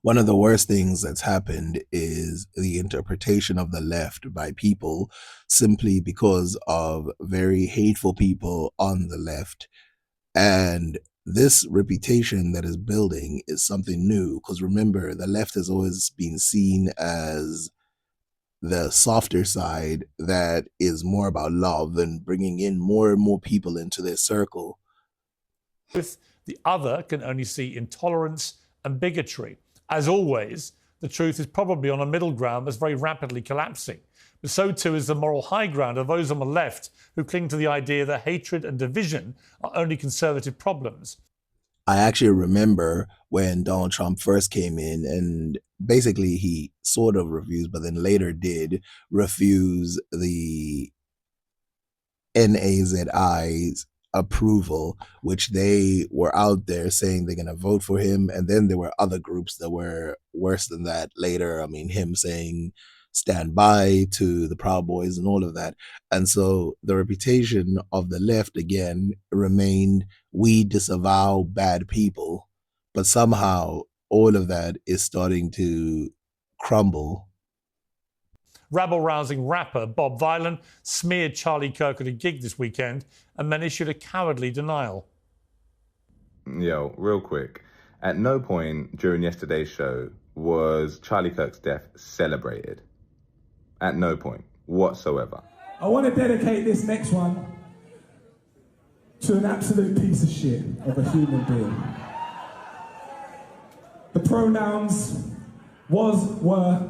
One of the worst things that's happened is the interpretation of the left by people simply because of very hateful people on the left. And this reputation that is building is something new because remember, the left has always been seen as the softer side that is more about love and bringing in more and more people into their circle. The other can only see intolerance and bigotry. As always, the truth is probably on a middle ground that's very rapidly collapsing. But so too is the moral high ground of those on the left who cling to the idea that hatred and division are only conservative problems. I actually remember when Donald Trump first came in, and basically he sort of refused, but then later did refuse the NAZI's approval, which they were out there saying they're going to vote for him. And then there were other groups that were worse than that later. I mean, him saying stand by to the Proud Boys and all of that. And so the reputation of the left again remained we disavow bad people. But somehow all of that is starting to crumble. Rabble-rousing rapper Bob Vylan smeared Charlie Kirk at a gig this weekend and then issued a cowardly denial. Yo, real quick. At no point during yesterday's show was Charlie Kirk's death celebrated. At no point whatsoever. I want to dedicate this next one to an absolute piece of shit of a human being. The pronouns was, were.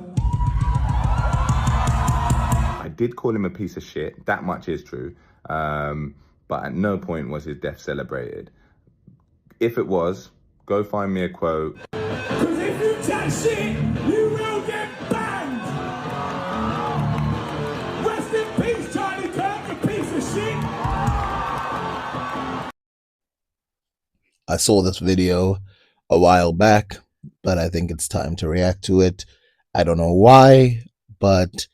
I did call him a piece of shit, that much is true, but at no point was his death celebrated. If it was, go find me a quote. Cause if you chat shit, you will get banged! Rest in peace, Charlie Kirk, a piece of shit! I saw this video a while back, but I think it's time to react to it. I don't know why, but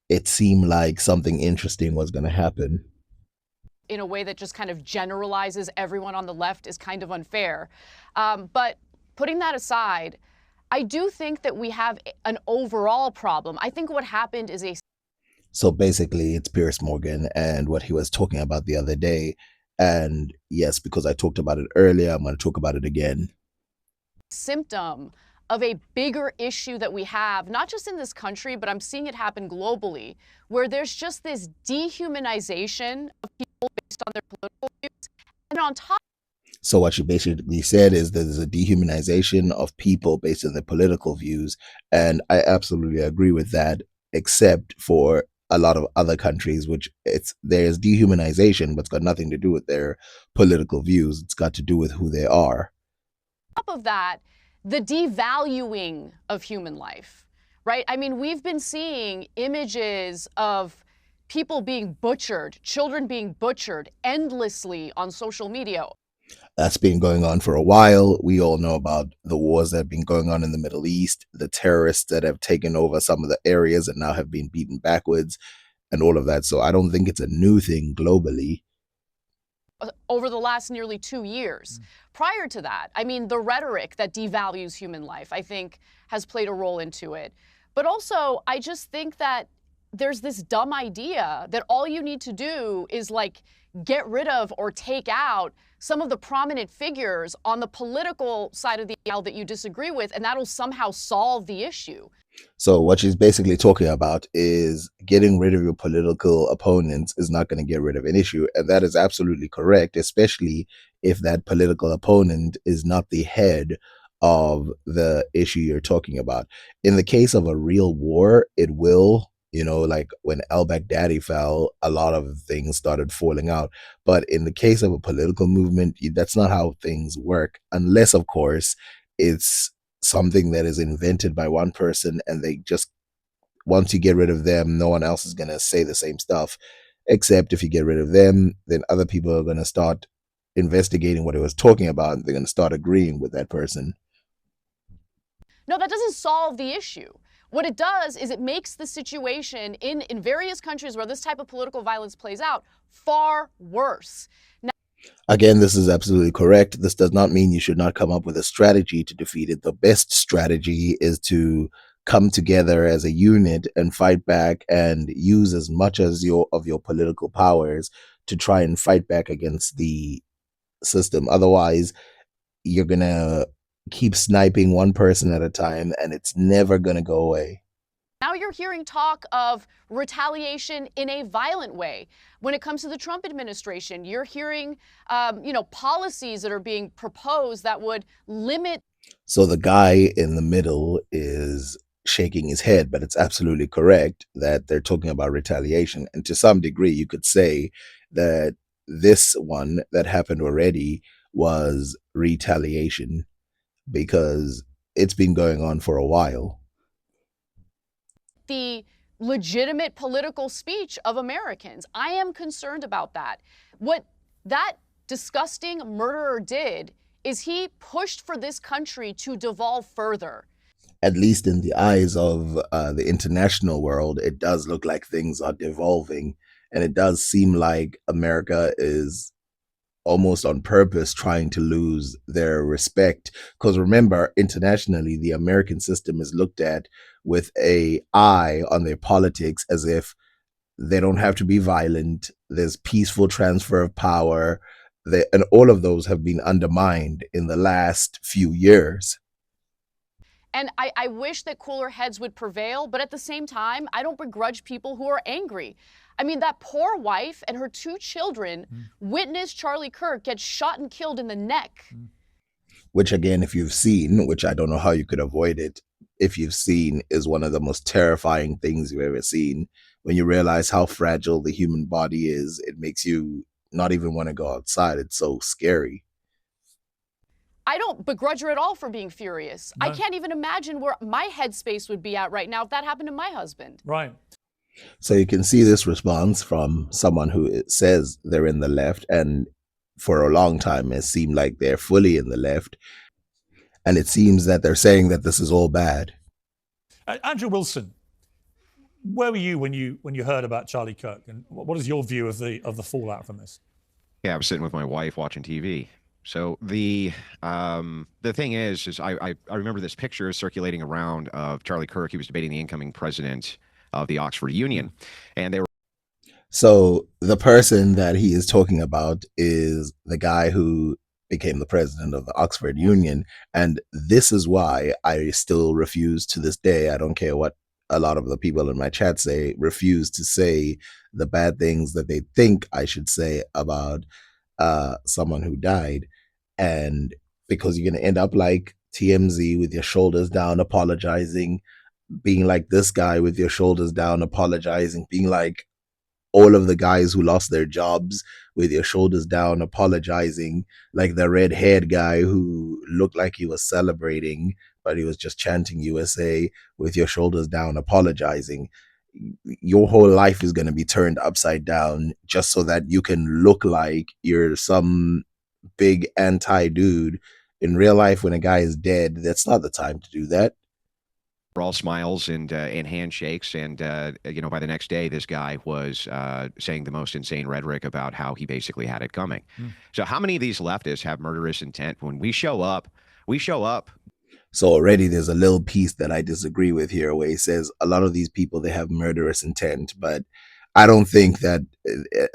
it seemed like something interesting was going to happen. In a way that just kind of generalizes everyone on the left is kind of unfair. But putting that aside, I do think that we have an overall problem. I think what happened is So basically, it's Piers Morgan and what he was talking about the other day. And yes, because I talked about it earlier, I'm going to talk about it again. symptom of a bigger issue that we have, not just in this country, but I'm seeing it happen globally, where there's just this dehumanization of people based on their political views. And on top. So what you basically said is there's a dehumanization of people based on their political views. And I absolutely agree with that, except for a lot of other countries, which there's dehumanization, but it's got nothing to do with their political views. It's got to do with who they are. On top of that, the devaluing of human life, right? I mean, we've been seeing images of people being butchered, children being butchered endlessly on social media. That's been going on for a while. We all know about the wars that have been going on in the Middle East, the terrorists that have taken over some of the areas and now have been beaten backwards and all of that. So I don't think it's a new thing globally. Over the last nearly 2 years. Prior to that, I mean, the rhetoric that devalues human life, I think, has played a role into it. But also, I just think that there's this dumb idea that all you need to do is like get rid of or take out some of the prominent figures on the political side of the aisle that you disagree with, and that'll somehow solve the issue. So what she's basically talking about is getting rid of your political opponents is not going to get rid of an issue. And that is absolutely correct, especially if that political opponent is not the head of the issue you're talking about. In the case of a real war, it will, like when al-Baghdadi fell, a lot of things started falling out. But in the case of a political movement, that's not how things work, unless, of course, it's something that is invented by one person and they just, once you get rid of them, no one else is going to say the same stuff. Except if you get rid of them, then other people are going to start investigating what it was talking about, and they're going to start agreeing with that person. No, that doesn't solve the issue. What it does is it makes the situation in various countries where this type of political violence plays out far worse. Now, Again, this is absolutely correct. This does not mean you should not come up with a strategy to defeat it. The best strategy is to come together as a unit and fight back and use as much as your political powers to try and fight back against the system. Otherwise, you're going to keep sniping one person at a time and it's never going to go away. Now you're hearing talk of retaliation in a violent way. When it comes to the Trump administration, you're hearing, policies that are being proposed that would limit. So the guy in the middle is shaking his head, but it's absolutely correct that they're talking about retaliation. And to some degree, you could say that this one that happened already was retaliation because it's been going on for a while. The legitimate political speech of Americans. I am concerned about that. What that disgusting murderer did is he pushed for this country to devolve further. At least in the eyes of the international world, it does look like things are devolving. And it does seem like America is almost on purpose trying to lose their respect. Because remember, internationally, the American system is looked at with a eye on their politics as if they don't have to be violent. There's peaceful transfer of power. And all of those have been undermined in the last few years. And I wish that cooler heads would prevail, but at the same time, I don't begrudge people who are angry. I mean, that poor wife and her 2 children witnessed Charlie Kirk get shot and killed in the neck. Which, again, if you've seen, which I don't know how you could avoid it, if you've seen, is one of the most terrifying things you've ever seen. When you realize how fragile the human body is, it makes you not even want to go outside. It's so scary. I don't begrudge her at all for being furious. No. I can't even imagine where my headspace would be at right now if that happened to my husband. Right. So you can see this response from someone who says they're in the left, and for a long time it seemed like they're fully in the left. And it seems that they're saying that this is all bad. Andrew Wilson, where were you when you heard about Charlie Kirk, and what is your view of the fallout from this? Yeah, I was sitting with my wife watching TV. So the thing is I remember this picture circulating around of Charlie Kirk. He was debating the incoming president of the Oxford Union, and they were. So the person that he is talking about is the guy who became the president of the Oxford Union. And this is why I still refuse to this day. I don't care what a lot of the people in my chat say, refuse to say the bad things that they think I should say about someone who died. And because you're going to end up like TMZ with your shoulders down, apologizing, being like this guy with your shoulders down, apologizing, being like all of the guys who lost their jobs with your shoulders down, apologizing, like the red-haired guy who looked like he was celebrating, but he was just chanting USA with your shoulders down, apologizing. Your whole life is going to be turned upside down just so that you can look like you're some big anti-dude. In real life, when a guy is dead, that's not the time to do that. We're all smiles and handshakes, and by the next day, this guy was saying the most insane rhetoric about how he basically had it coming. So, how many of these leftists have murderous intent? When we show up, we show up. So already there's a little piece that I disagree with here, where he says a lot of these people, they have murderous intent, but I don't think that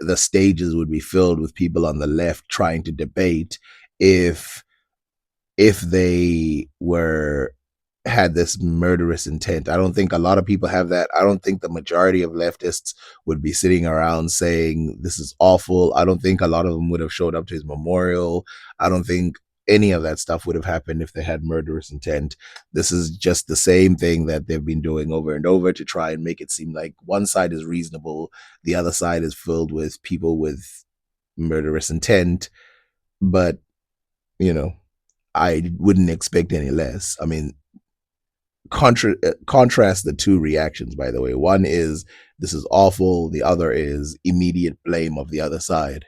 the stages would be filled with people on the left trying to debate if they had this murderous intent. I don't think a lot of people have that. I don't think the majority of leftists would be sitting around saying this is awful. I don't think a lot of them would have showed up to his memorial. I don't think any of that stuff would have happened if they had murderous intent. This is just the same thing that they've been doing over and over to try and make it seem like one side is reasonable, the other side is filled with people with murderous intent. But, I wouldn't expect any less. I mean, contrast the two reactions, by the way. One is this is awful, the other is immediate blame of the other side.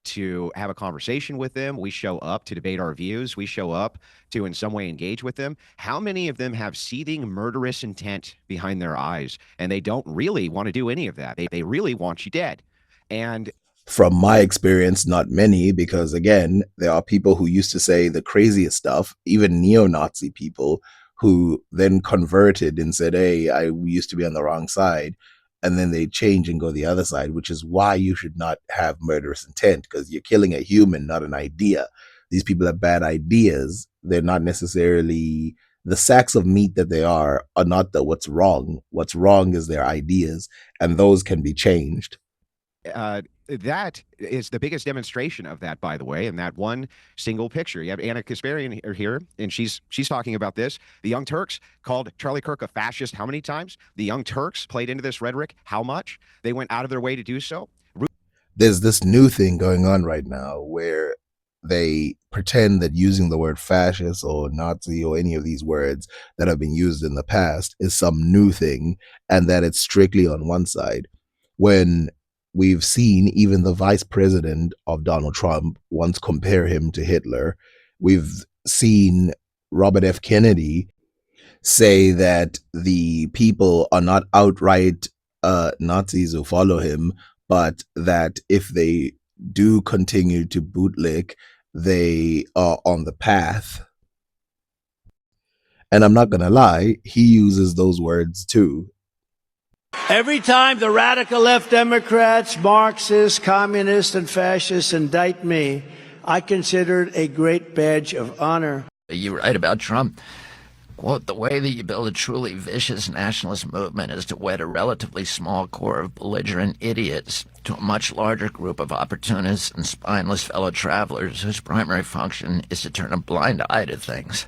To have a conversation with them, we show up to debate our views, we show up to in some way engage with them. How many of them have seething murderous intent behind their eyes, and they don't really want to do any of that? They really want you dead. And From my experience, not many, because again, there are people who used to say the craziest stuff, even neo-Nazi people who then converted and said, hey, I used to be on the wrong side. And then they change and go the other side, which is why you should not have murderous intent, because you're killing a human, not an idea. These people have bad ideas. They're not necessarily the sacks of meat that they are not the what's wrong. What's wrong is their ideas, and those can be changed. That is the biggest demonstration of that, by the way, in that one single picture. You have Anna Kasparian here, and she's talking about this. The Young Turks called Charlie Kirk a fascist how many times? The Young Turks played into this rhetoric how much? They went out of their way to do so. There's this new thing going on right now where they pretend that using the word fascist or Nazi or any of these words that have been used in the past is some new thing, and that it's strictly on one side. When we've seen even the vice president of Donald Trump once compare him to Hitler. We've seen Robert F. Kennedy say that the people are not outright Nazis who follow him, but that if they do continue to bootlick, they are on the path. And I'm not going to lie, he uses those words too. Every time the radical left Democrats, Marxists, communists, and fascists indict me, I consider it a great badge of honor. You're right about Trump. Quote, the way that you build a truly vicious nationalist movement is to wed a relatively small core of belligerent idiots to a much larger group of opportunists and spineless fellow travelers whose primary function is to turn a blind eye to things.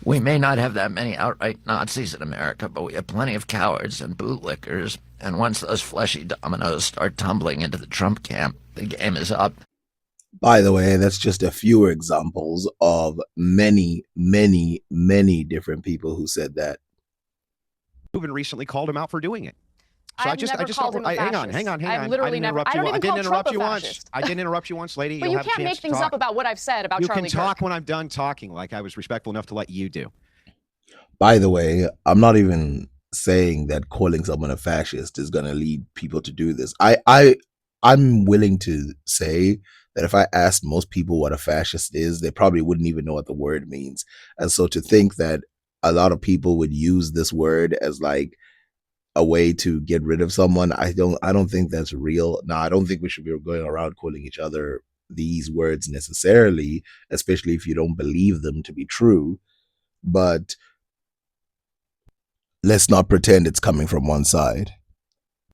We may not have that many outright Nazis in America, but we have plenty of cowards and bootlickers, and once those fleshy dominoes start tumbling into the Trump camp, the game is up. By the way, that's just a few examples of many, many, many different people who said that. Even recently called him out for doing it. So I've never called him a fascist. Hang on. I've literally never. I don't even call Trump a fascist. I didn't interrupt you once, lady. But you can't make things up about what I've said about Charlie Kirk. You can talk when I'm done talking, like I was respectful enough to let you do. By the way, I'm not even saying that calling someone a fascist is going to lead people to do this. I'm willing to say that if I asked most people what a fascist is, they probably wouldn't even know what the word means. And so to think that a lot of people would use this word as like a way to get rid of someone, I don't think that's real. Now, I don't think we should be going around calling each other these words necessarily, especially if you don't believe them to be true. But let's not pretend it's coming from one side.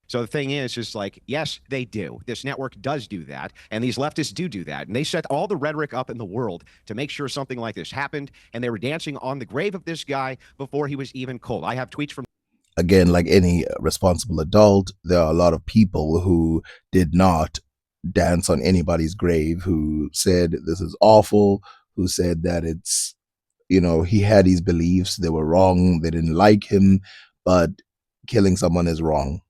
So the thing is just like, yes, they do. This network does do that, and these leftists do that. And they set all the rhetoric up in the world to make sure something like this happened, and they were dancing on the grave of this guy before he was even cold. I have tweets from... Again, like any responsible adult, there are a lot of people who did not dance on anybody's grave, who said this is awful, who said that it's, you know, he had these beliefs, they were wrong, they didn't like him, but killing someone is wrong.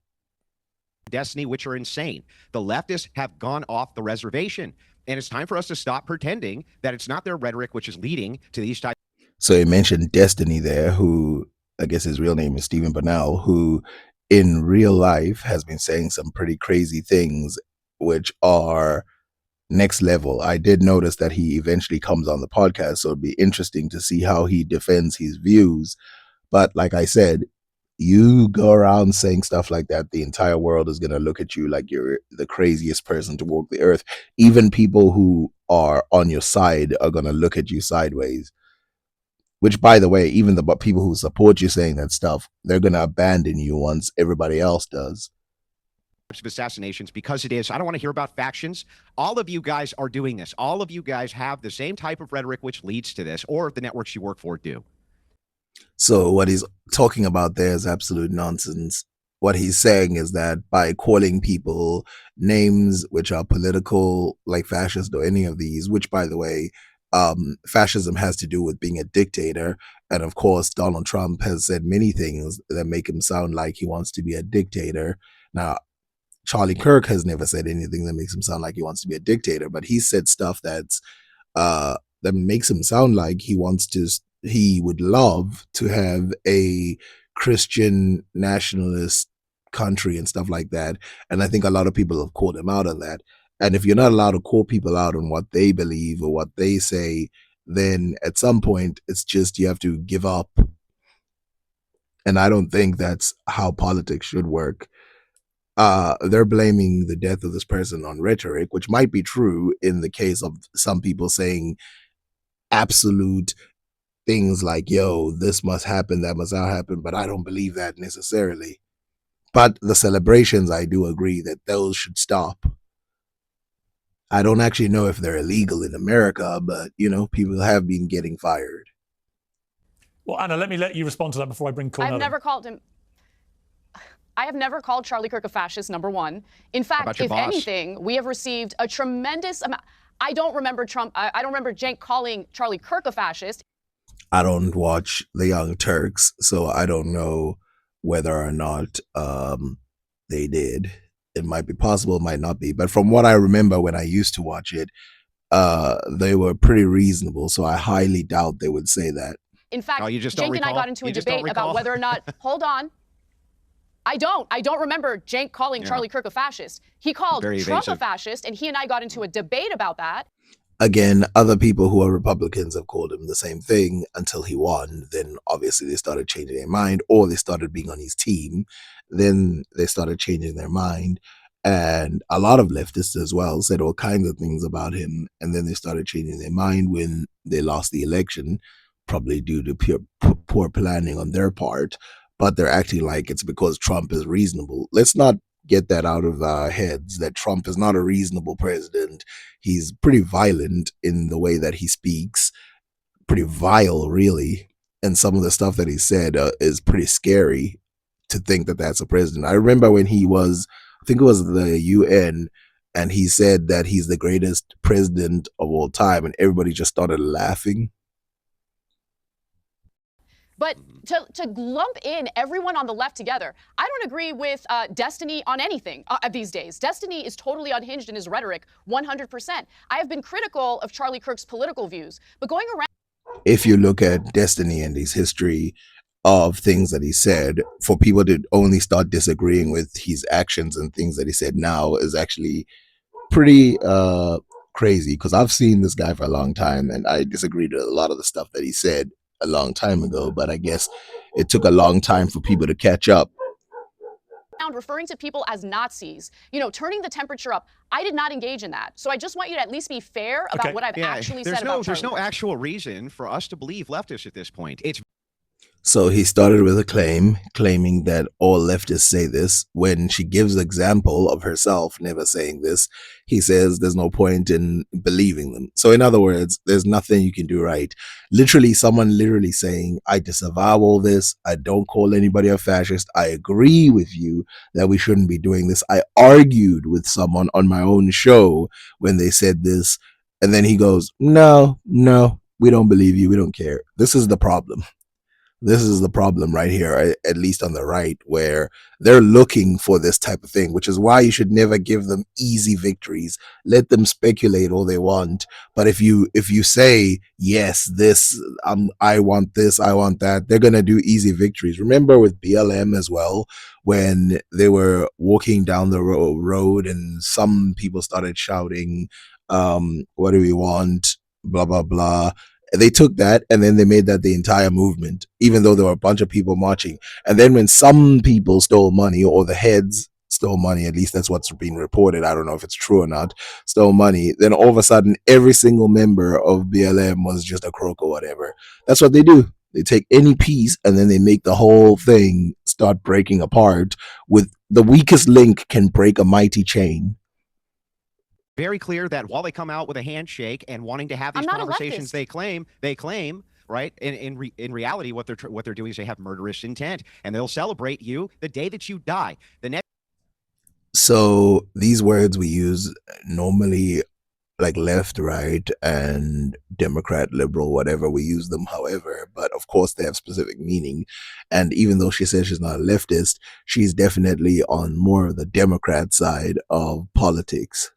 Destiny, which are insane. The leftists have gone off the reservation, and it's time for us to stop pretending that it's not their rhetoric which is leading to these types. So he mentioned Destiny there, who I guess his real name is Stephen Burnell, who in real life has been saying some pretty crazy things, which are next level. I did notice that he eventually comes on the podcast, so it'd be interesting to see how he defends his views. But like I said, you go around saying stuff like that, the entire world is going to look at you like you're the craziest person to walk the earth. Even people who are on your side are going to look at you sideways. Which, by the way, even the people who support you saying that stuff, they're going to abandon you once everybody else does. Of assassinations, because it is. I don't want to hear about factions. All of you guys are doing this. All of you guys have the same type of rhetoric which leads to this, or the networks you work for do. So what he's talking about there is absolute nonsense. What he's saying is that by calling people names which are political, like fascist or any of these, which, by the way, fascism has to do with being a dictator. And of course, Donald Trump has said many things that make him sound like he wants to be a dictator. Now, Charlie Kirk has never said anything that makes him sound like he wants to be a dictator, but he said stuff that's that makes him sound like he would love to have a Christian nationalist country and stuff like that. And I think a lot of people have called him out on that. And if you're not allowed to call people out on what they believe or what they say, then at some point it's just you have to give up. And I don't think that's how politics should work. They're blaming the death of this person on rhetoric, which might be true in the case of some people saying absolute things like, yo, this must happen, that must not happen, but I don't believe that necessarily. But the celebrations, I do agree that those should stop. I don't actually know if they're illegal in America, but, you know, people have been getting fired. Well, Anna, let me let you respond to that before I bring Cornell. I've never called him. I have never called Charlie Kirk a fascist, number one. In fact, if anything, we have received a tremendous amount. I don't remember I don't remember Cenk calling Charlie Kirk a fascist. I don't watch the Young Turks, so I don't know whether or not they did. It might be possible, it might not be. But from what I remember when I used to watch it, they were pretty reasonable. So I highly doubt they would say that. In fact, Cenk and I got into a debate about whether or not, hold on. I don't remember Cenk calling Charlie Kirk a fascist. He called Trump a fascist, and he and I got into a debate about that. Again, other people who are Republicans have called him the same thing until he won. Then obviously they started changing their mind, or they started being on his team. Then they started changing their mind. And a lot of leftists as well said all kinds of things about him. And then they started changing their mind when they lost the election, probably due to poor planning on their part. But they're acting like it's because Trump is reasonable. Let's not get that out of our heads, that Trump is not a reasonable president. He's pretty violent in the way that he speaks, pretty vile, really. And some of the stuff that he said is pretty scary to think that that's a president. I remember when he was, I think it was the UN, and he said that he's the greatest president of all time, and everybody just started laughing. But to lump in everyone on the left together, I don't agree with Destiny on anything these days. Destiny is totally unhinged in his rhetoric, 100%. I have been critical of Charlie Kirk's political views, but going around... If you look at Destiny and his history of things that he said, for people to only start disagreeing with his actions and things that he said now is actually pretty crazy, because I've seen this guy for a long time and I disagreed with a lot of the stuff that he said a long time ago, but I guess it took a long time for people to catch up. Referring to people as Nazis, you know, turning the temperature up, I did not engage in that. So I just want you to at least be fair about what I've actually said about Charlie. There's no actual reason for us to believe leftists at this point. So he started with a claiming that all leftists say this. When she gives example of herself never saying this, he says there's no point in believing them. So in other words, there's nothing you can do right. Literally, someone literally saying, I disavow all this. I don't call anybody a fascist. I agree with you that we shouldn't be doing this. I argued with someone on my own show when they said this. And then he goes, no, we don't believe you. We don't care. This is the problem. This is the problem right here, at least on the right, where they're looking for this type of thing, which is why you should never give them easy victories. Let them speculate all they want. But if you say, yes, this, I want this, I want that, they're going to do easy victories. Remember with BLM as well, when they were walking down the road and some people started shouting, what do we want? Blah, blah, blah. They took that and then they made that the entire movement, even though there were a bunch of people marching. And then when some people stole money, or the heads stole money, at least that's what's being reported, I don't know if it's true or not, stole money, then all of a sudden every single member of BLM was just a crook or whatever. That's what they do. They take any piece and then they make the whole thing start breaking apart. With the weakest link can break a mighty chain. Very clear that while they come out with a handshake and wanting to have these conversations, they claim, right? In reality, what they're doing is they have murderous intent, and they'll celebrate you the day that you die. So these words we use normally, like left, right, and Democrat, liberal, whatever, we use them however, but of course they have specific meaning. And even though she says she's not a leftist, she's definitely on more of the Democrat side of politics.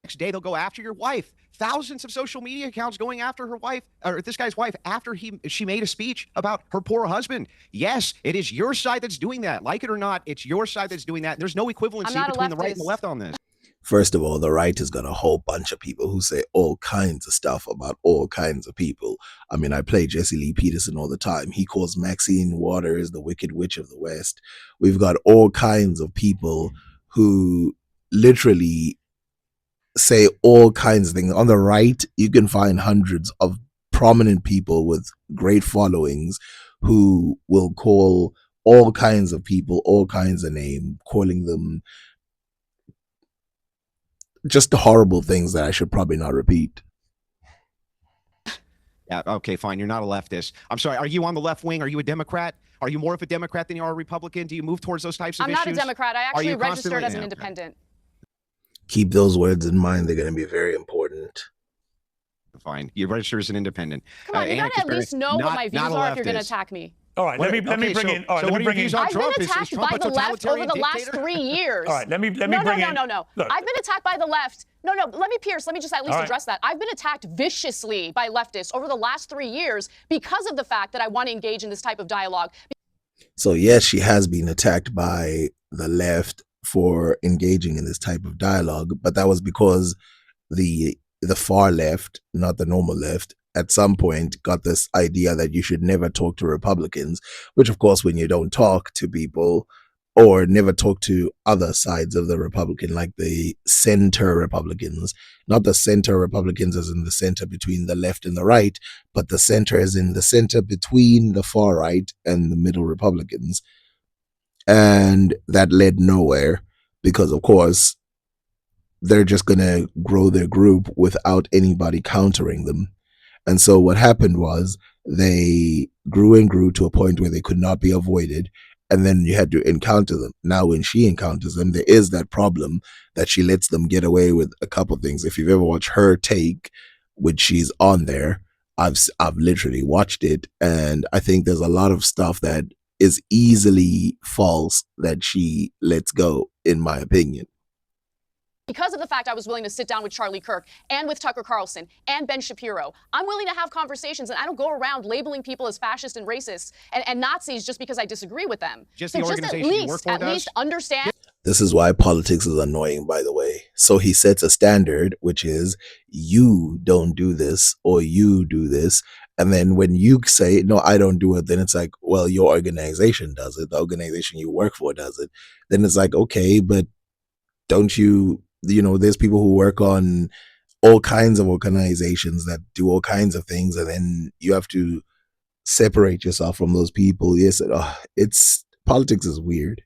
next day they'll go after your wife. Thousands of social media accounts going after her wife, or this guy's wife, after she made a speech about her poor husband. Yes, it is your side that's doing that. Like it or not, it's your side that's doing that. There's no equivalency between the right and the left on this. First of all, the right has got a whole bunch of people who say all kinds of stuff about all kinds of people. I mean, I play Jesse Lee Peterson all the time. He calls Maxine Waters the Wicked Witch of the West. We've got all kinds of people who literally say all kinds of things. On the right, you can find hundreds of prominent people with great followings who will call all kinds of people all kinds of names, calling them just horrible things that I should probably not repeat. Yeah, okay, fine. You're not a leftist. I'm sorry. Are you on the left wing? Are you a Democrat? Are you more of a Democrat than you are a Republican? Do you move towards those types of issues? I'm not a Democrat. I actually registered as an independent. Keep those words in mind. They're going to be very important. Fine. You register as an independent. Come on, you gotta at least know what my views are if you're going to attack me. All right, let me bring in. All right, let me bring in. I've been attacked by the left over the last 3 years. All right, let me bring in. No. I've been attacked by the left. No. Let me just at least address that. I've been attacked viciously by leftists over the last 3 years because of the fact that I want to engage in this type of dialogue. So yes, she has been attacked by the left for engaging in this type of dialogue, but that was because the far left, not the normal left, at some point got this idea that you should never talk to Republicans, which of course, when you don't talk to people or never talk to other sides of the Republican, like the center Republicans, not the center Republicans as in the center between the left and the right, but the center as in the center between the far right and the middle Republicans. And that led nowhere because, of course, they're just going to grow their group without anybody countering them. And so what happened was they grew and grew to a point where they could not be avoided. And then you had to encounter them. Now, when she encounters them, there is that problem that she lets them get away with a couple of things. If you've ever watched her take, which she's on there, I've literally watched it. And I think there's a lot of stuff that is easily false that she lets go, in my opinion. Because of the fact I was willing to sit down with Charlie Kirk and with Tucker Carlson and Ben Shapiro, I'm willing to have conversations, and I don't go around labeling people as fascist and racist and Nazis just because I disagree with them. Just the organization you work for at least understand. This is why politics is annoying, by the way. So he sets a standard, which is you don't do this or you do this. And then when you say, no, I don't do it, then it's like, well, your organization does it. The organization you work for does it. Then it's like, okay, but don't you, there's people who work on all kinds of organizations that do all kinds of things. And then you have to separate yourself from those people. Yes, it's politics is weird.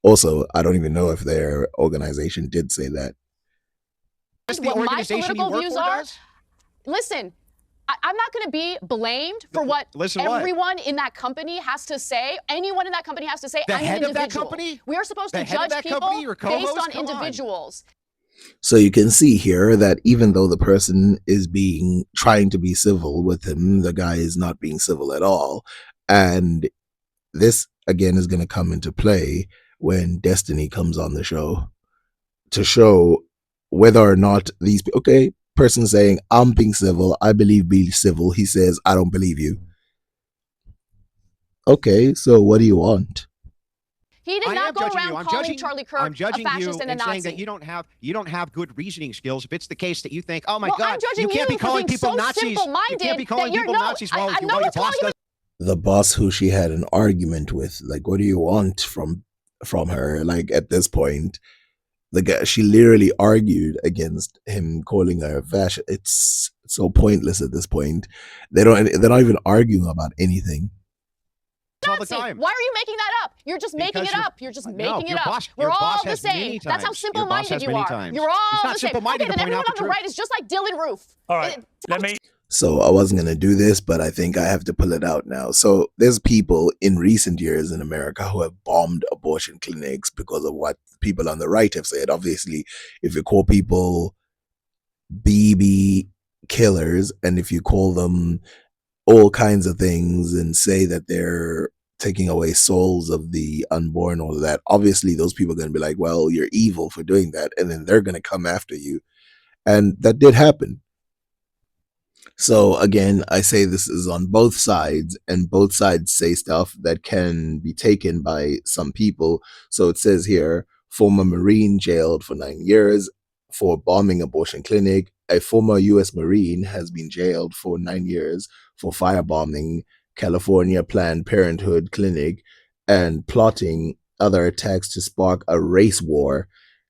Also, I don't even know if their organization did say that. What my political views are? Listen, I'm not going to be blamed for what everyone in that company has to say. Anyone in that company has to say. The I'm head an individual. Of that company? We are supposed to judge people based on individuals. So you can see here that even though the person is trying to be civil with him, the guy is not being civil at all. And this, again, is going to come into play when Destiny comes on the show to show whether or not these, person saying, I'm being civil, I believe being civil. He says, I don't believe you. Okay, so what do you want? He did not go around calling Charlie Kirk a fascist and a Nazi. Saying that you don't have good reasoning skills. If it's the case that you think, oh my God, I'm judging you can't be calling people so Nazis. You can't be calling people Nazis while your boss does. The boss who she had an argument with, like, what do you want from her? Like, at this point, the guy, she literally argued against him calling her a fascist. It's so pointless at this point. They're not even arguing about anything. All the time. Why are you making that up? You're just making it up. You're just making it up. We're all the same. That's how simple-minded you are. You're all the same. Okay, then everyone on the right is just like Dylan Roof. All right, So I wasn't going to do this, but I think I have to pull it out now. So there's people in recent years in America who have bombed abortion clinics because of what people on the right have said. Obviously, if you call people BB killers and if you call them all kinds of things and say that they're taking away souls of the unborn, all of that, obviously those people are going to be like, well, you're evil for doing that. And then they're going to come after you. And that did happen. So again, I say this is on both sides, and both sides say stuff that can be taken by some people. So it says here, former Marine jailed for 9 years for bombing abortion clinic. A former U.S. Marine has been jailed for 9 years for firebombing California Planned Parenthood clinic and plotting other attacks to spark a race war.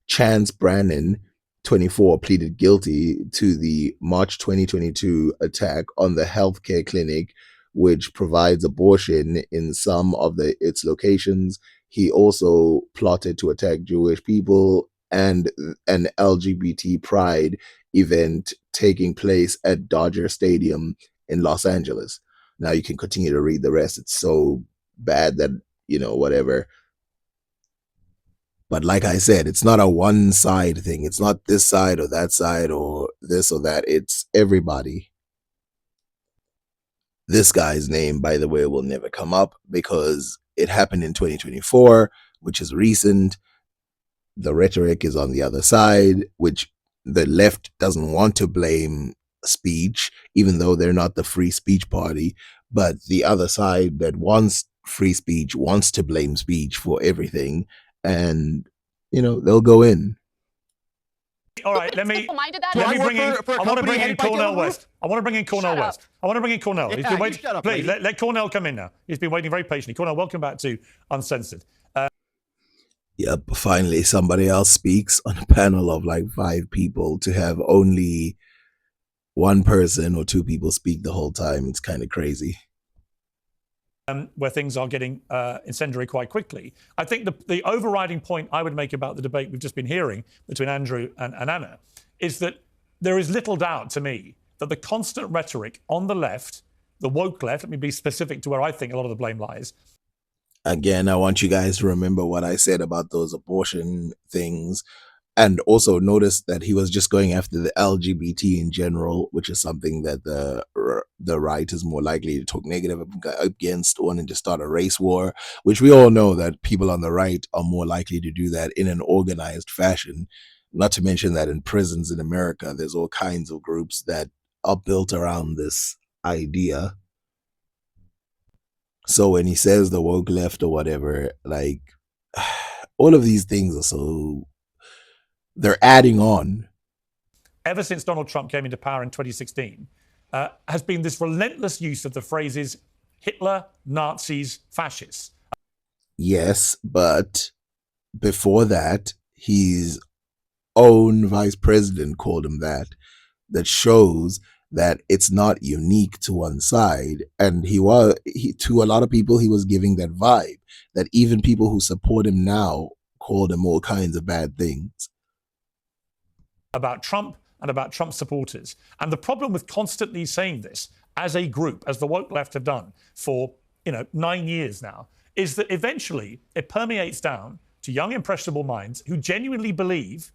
Chance Brannon, 24, pleaded guilty to the March 2022 attack on the healthcare clinic, which provides abortion in some of its locations. He also plotted to attack Jewish people and an LGBT pride event taking place at Dodger Stadium in Los Angeles. Now you can continue to read the rest. It's so bad that, whatever. But like I said, it's not a one side thing. It's not this side or that side or this or that. It's everybody. This guy's name, by the way, will never come up because it happened in 2024, which is recent. The rhetoric is on the other side, which the left doesn't want to blame speech, even though they're not the free speech party. But the other side that wants free speech wants to blame speech for everything. And, they'll go in. All right, let me bring in. I want to bring in Cornel West. I want to bring in Cornel West. I want to bring in Cornel. He's been waiting. Please let Cornel come in now. He's been waiting very patiently. Cornel, welcome back to Uncensored. Yep, finally somebody else speaks on a panel of like 5 people. To have only one person or 2 people speak the whole time, it's kind of crazy. Where things are getting incendiary quite quickly. I think the overriding point I would make about the debate we've just been hearing between Andrew and Anna is that there is little doubt to me that the constant rhetoric on the left, the woke left, let me be specific to where I think a lot of the blame lies. Again, I want you guys to remember what I said about those abortion things. And also notice that he was just going after the LGBT in general, which is something that the right is more likely to talk negative against, wanting to start a race war, which we all know that people on the right are more likely to do that in an organized fashion. Not to mention that in prisons in America, there's all kinds of groups that are built around this idea. So when he says the woke left or whatever, like all of these things are so... they're adding on. Ever since Donald Trump came into power in 2016, has been this relentless use of the phrases Hitler, Nazis, fascists. Yes, but before that, his own vice president called him that. That shows that it's not unique to one side. And to a lot of people, he was giving that vibe that even people who support him now called him all kinds of bad things. About Trump and about Trump supporters. And the problem with constantly saying this as a group, as the woke left have done for 9 years now, is that eventually it permeates down to young impressionable minds who genuinely believe.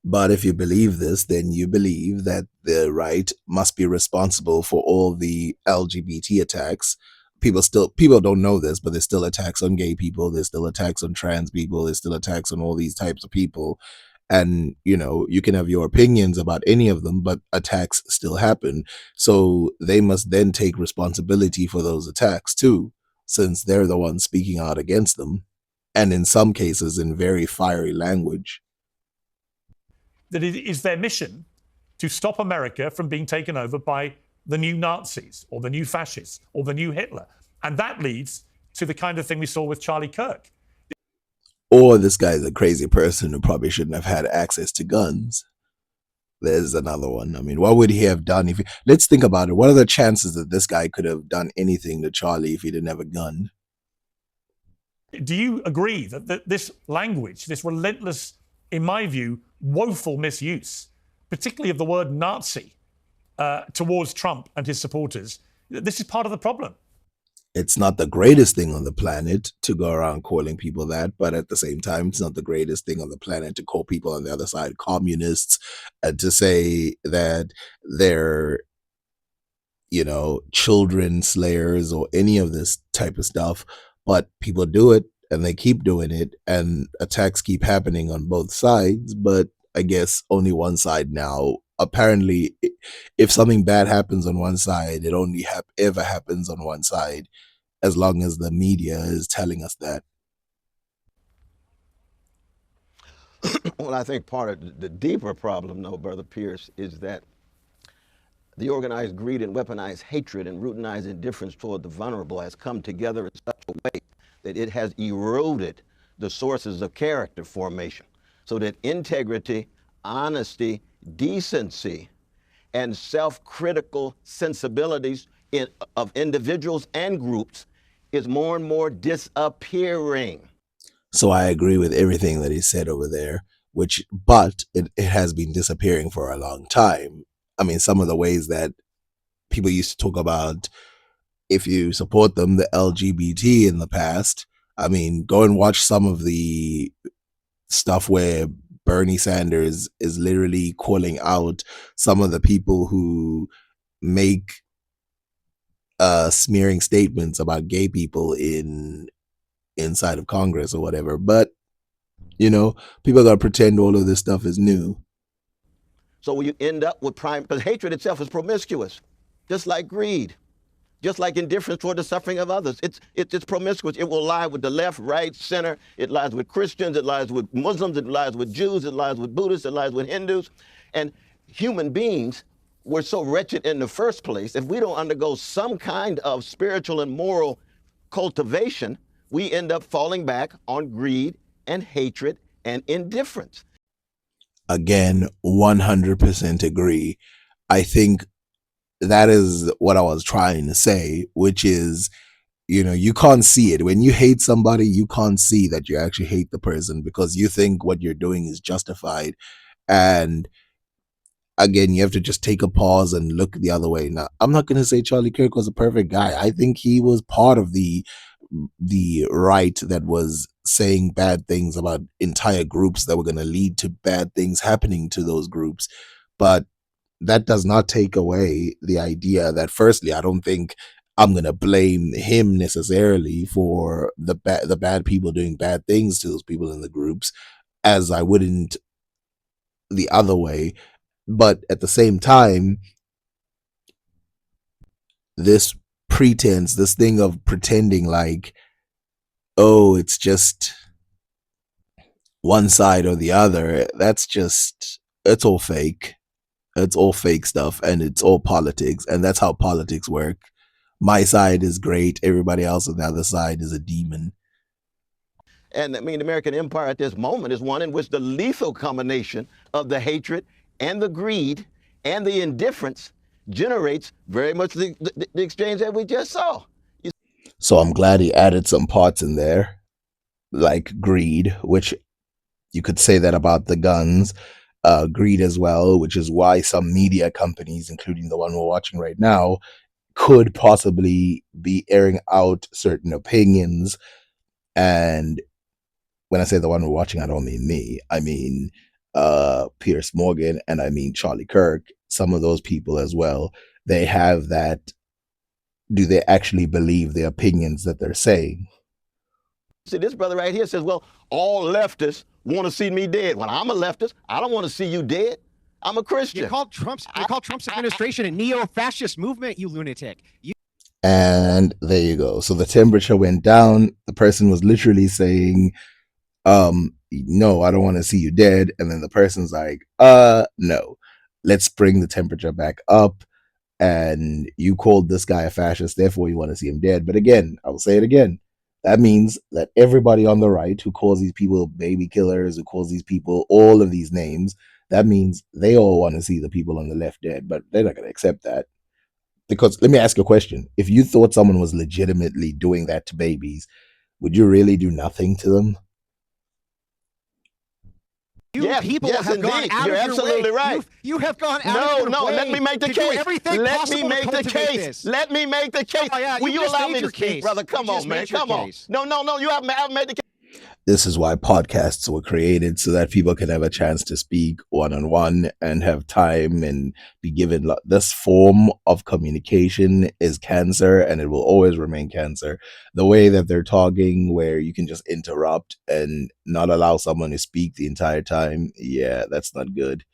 But if you believe this, then you believe that the right must be responsible for all the LGBT attacks. People don't know this, but there's still attacks on gay people, there's still attacks on trans people, there's still attacks on all these types of people. And, you can have your opinions about any of them, but attacks still happen. So they must then take responsibility for those attacks too, since they're the ones speaking out against them. And in some cases, in very fiery language. That it is their mission to stop America from being taken over by the new Nazis or the new fascists or the new Hitler. And that leads to the kind of thing we saw with Charlie Kirk. Or this guy's a crazy person who probably shouldn't have had access to guns. There's another one. I mean, what would he have done if let's think about it. What are the chances that this guy could have done anything to Charlie if he didn't have a gun? Do you agree that this language, this relentless, in my view, woeful misuse, particularly of the word Nazi, towards Trump and his supporters, this is part of the problem? It's not the greatest thing on the planet to go around calling people that, but at the same time, it's not the greatest thing on the planet to call people on the other side communists and to say that they're, children slayers or any of this type of stuff. But people do it and they keep doing it, and attacks keep happening on both sides. But I guess only one side now apparently if something bad happens on one side, it only ever happens on one side, as long as the media is telling us that. Well, I think part of the deeper problem, though, Brother Pierce, is that the organized greed and weaponized hatred and routinized indifference toward the vulnerable has come together in such a way that it has eroded the sources of character formation, so that integrity, honesty, decency, and self-critical sensibilities of individuals and groups is more and more disappearing. So I agree with everything that he said over there, but it has been disappearing for a long time. I mean, some of the ways that people used to talk about, if you support them, the LGBT in the past, I mean, go and watch some of the stuff where Bernie Sanders is literally calling out some of the people who make smearing statements about gay people inside of Congress or whatever. But people gotta pretend all of this stuff is new. So you end up with because hatred itself is promiscuous, just like greed, just like indifference toward the suffering of others. It's promiscuous. It will lie with the left, right, center. It lies with Christians. It lies with Muslims. It lies with Jews. It lies with Buddhists. It lies with Hindus. And human beings were so wretched in the first place. If we don't undergo some kind of spiritual and moral cultivation, we end up falling back on greed and hatred and indifference. Again, 100% agree. I think that is what I was trying to say, which is, you can't see it. When you hate somebody, you can't see that you actually hate the person because you think what you're doing is justified. And again, you have to just take a pause and look the other way. Now, I'm not going to say Charlie Kirk was a perfect guy. I think he was part of the right that was saying bad things about entire groups that were going to lead to bad things happening to those groups. But that does not take away the idea that, firstly, I don't think I'm going to blame him necessarily for the bad people doing bad things to those people in the groups, as I wouldn't the other way. But at the same time, this pretense, this thing of pretending like, oh, it's just one side or the other, it's all fake. It's all fake stuff, and it's all politics, and that's how politics work. My side is great. Everybody else on the other side is a demon. And I mean, the American empire at this moment is one in which the lethal combination of the hatred and the greed and the indifference generates very much the exchange that we just saw. So I'm glad he added some parts in there, like greed, which you could say that about the guns, greed as well, which is why some media companies, including the one we're watching right now, could possibly be airing out certain opinions. And when I say the one we're watching, I don't mean me. I mean Piers Morgan, and I mean Charlie Kirk. Some of those people as well. They have that. Do they actually believe the opinions that they're saying? See, this brother right here says, well, all leftists want to see me dead. Well, I'm a leftist. I don't want to see you dead. I'm a Christian. You called Trump's administration a neo-fascist movement, you lunatic. And there you go. So the temperature went down. The person was literally saying, no, I don't want to see you dead. And then the person's like, no, let's bring the temperature back up. And you called this guy a fascist, therefore you want to see him dead. But again, I will say it again. That means that everybody on the right who calls these people baby killers, who calls these people all of these names, that means they all want to see the people on the left dead, but they're not going to accept that. Because let me ask you a question. If you thought someone was legitimately doing that to babies, would you really do nothing to them? People have gone out You're of absolutely your way. right. You have gone out of your way. Let me make the to case. do everything Let me possible make to the cultivate case. this. Let me make the case. Oh, yeah, Will you just allow made me to your speak, case. brother? Come You on, just man. made your Come on. case. No, you haven't made the case. This is why podcasts were created, so that people can have a chance to speak one-on-one and have time and be given this form of communication is cancer, and it will always remain cancer. The way that they're talking, where you can just interrupt and not allow someone to speak the entire time, yeah, that's not good.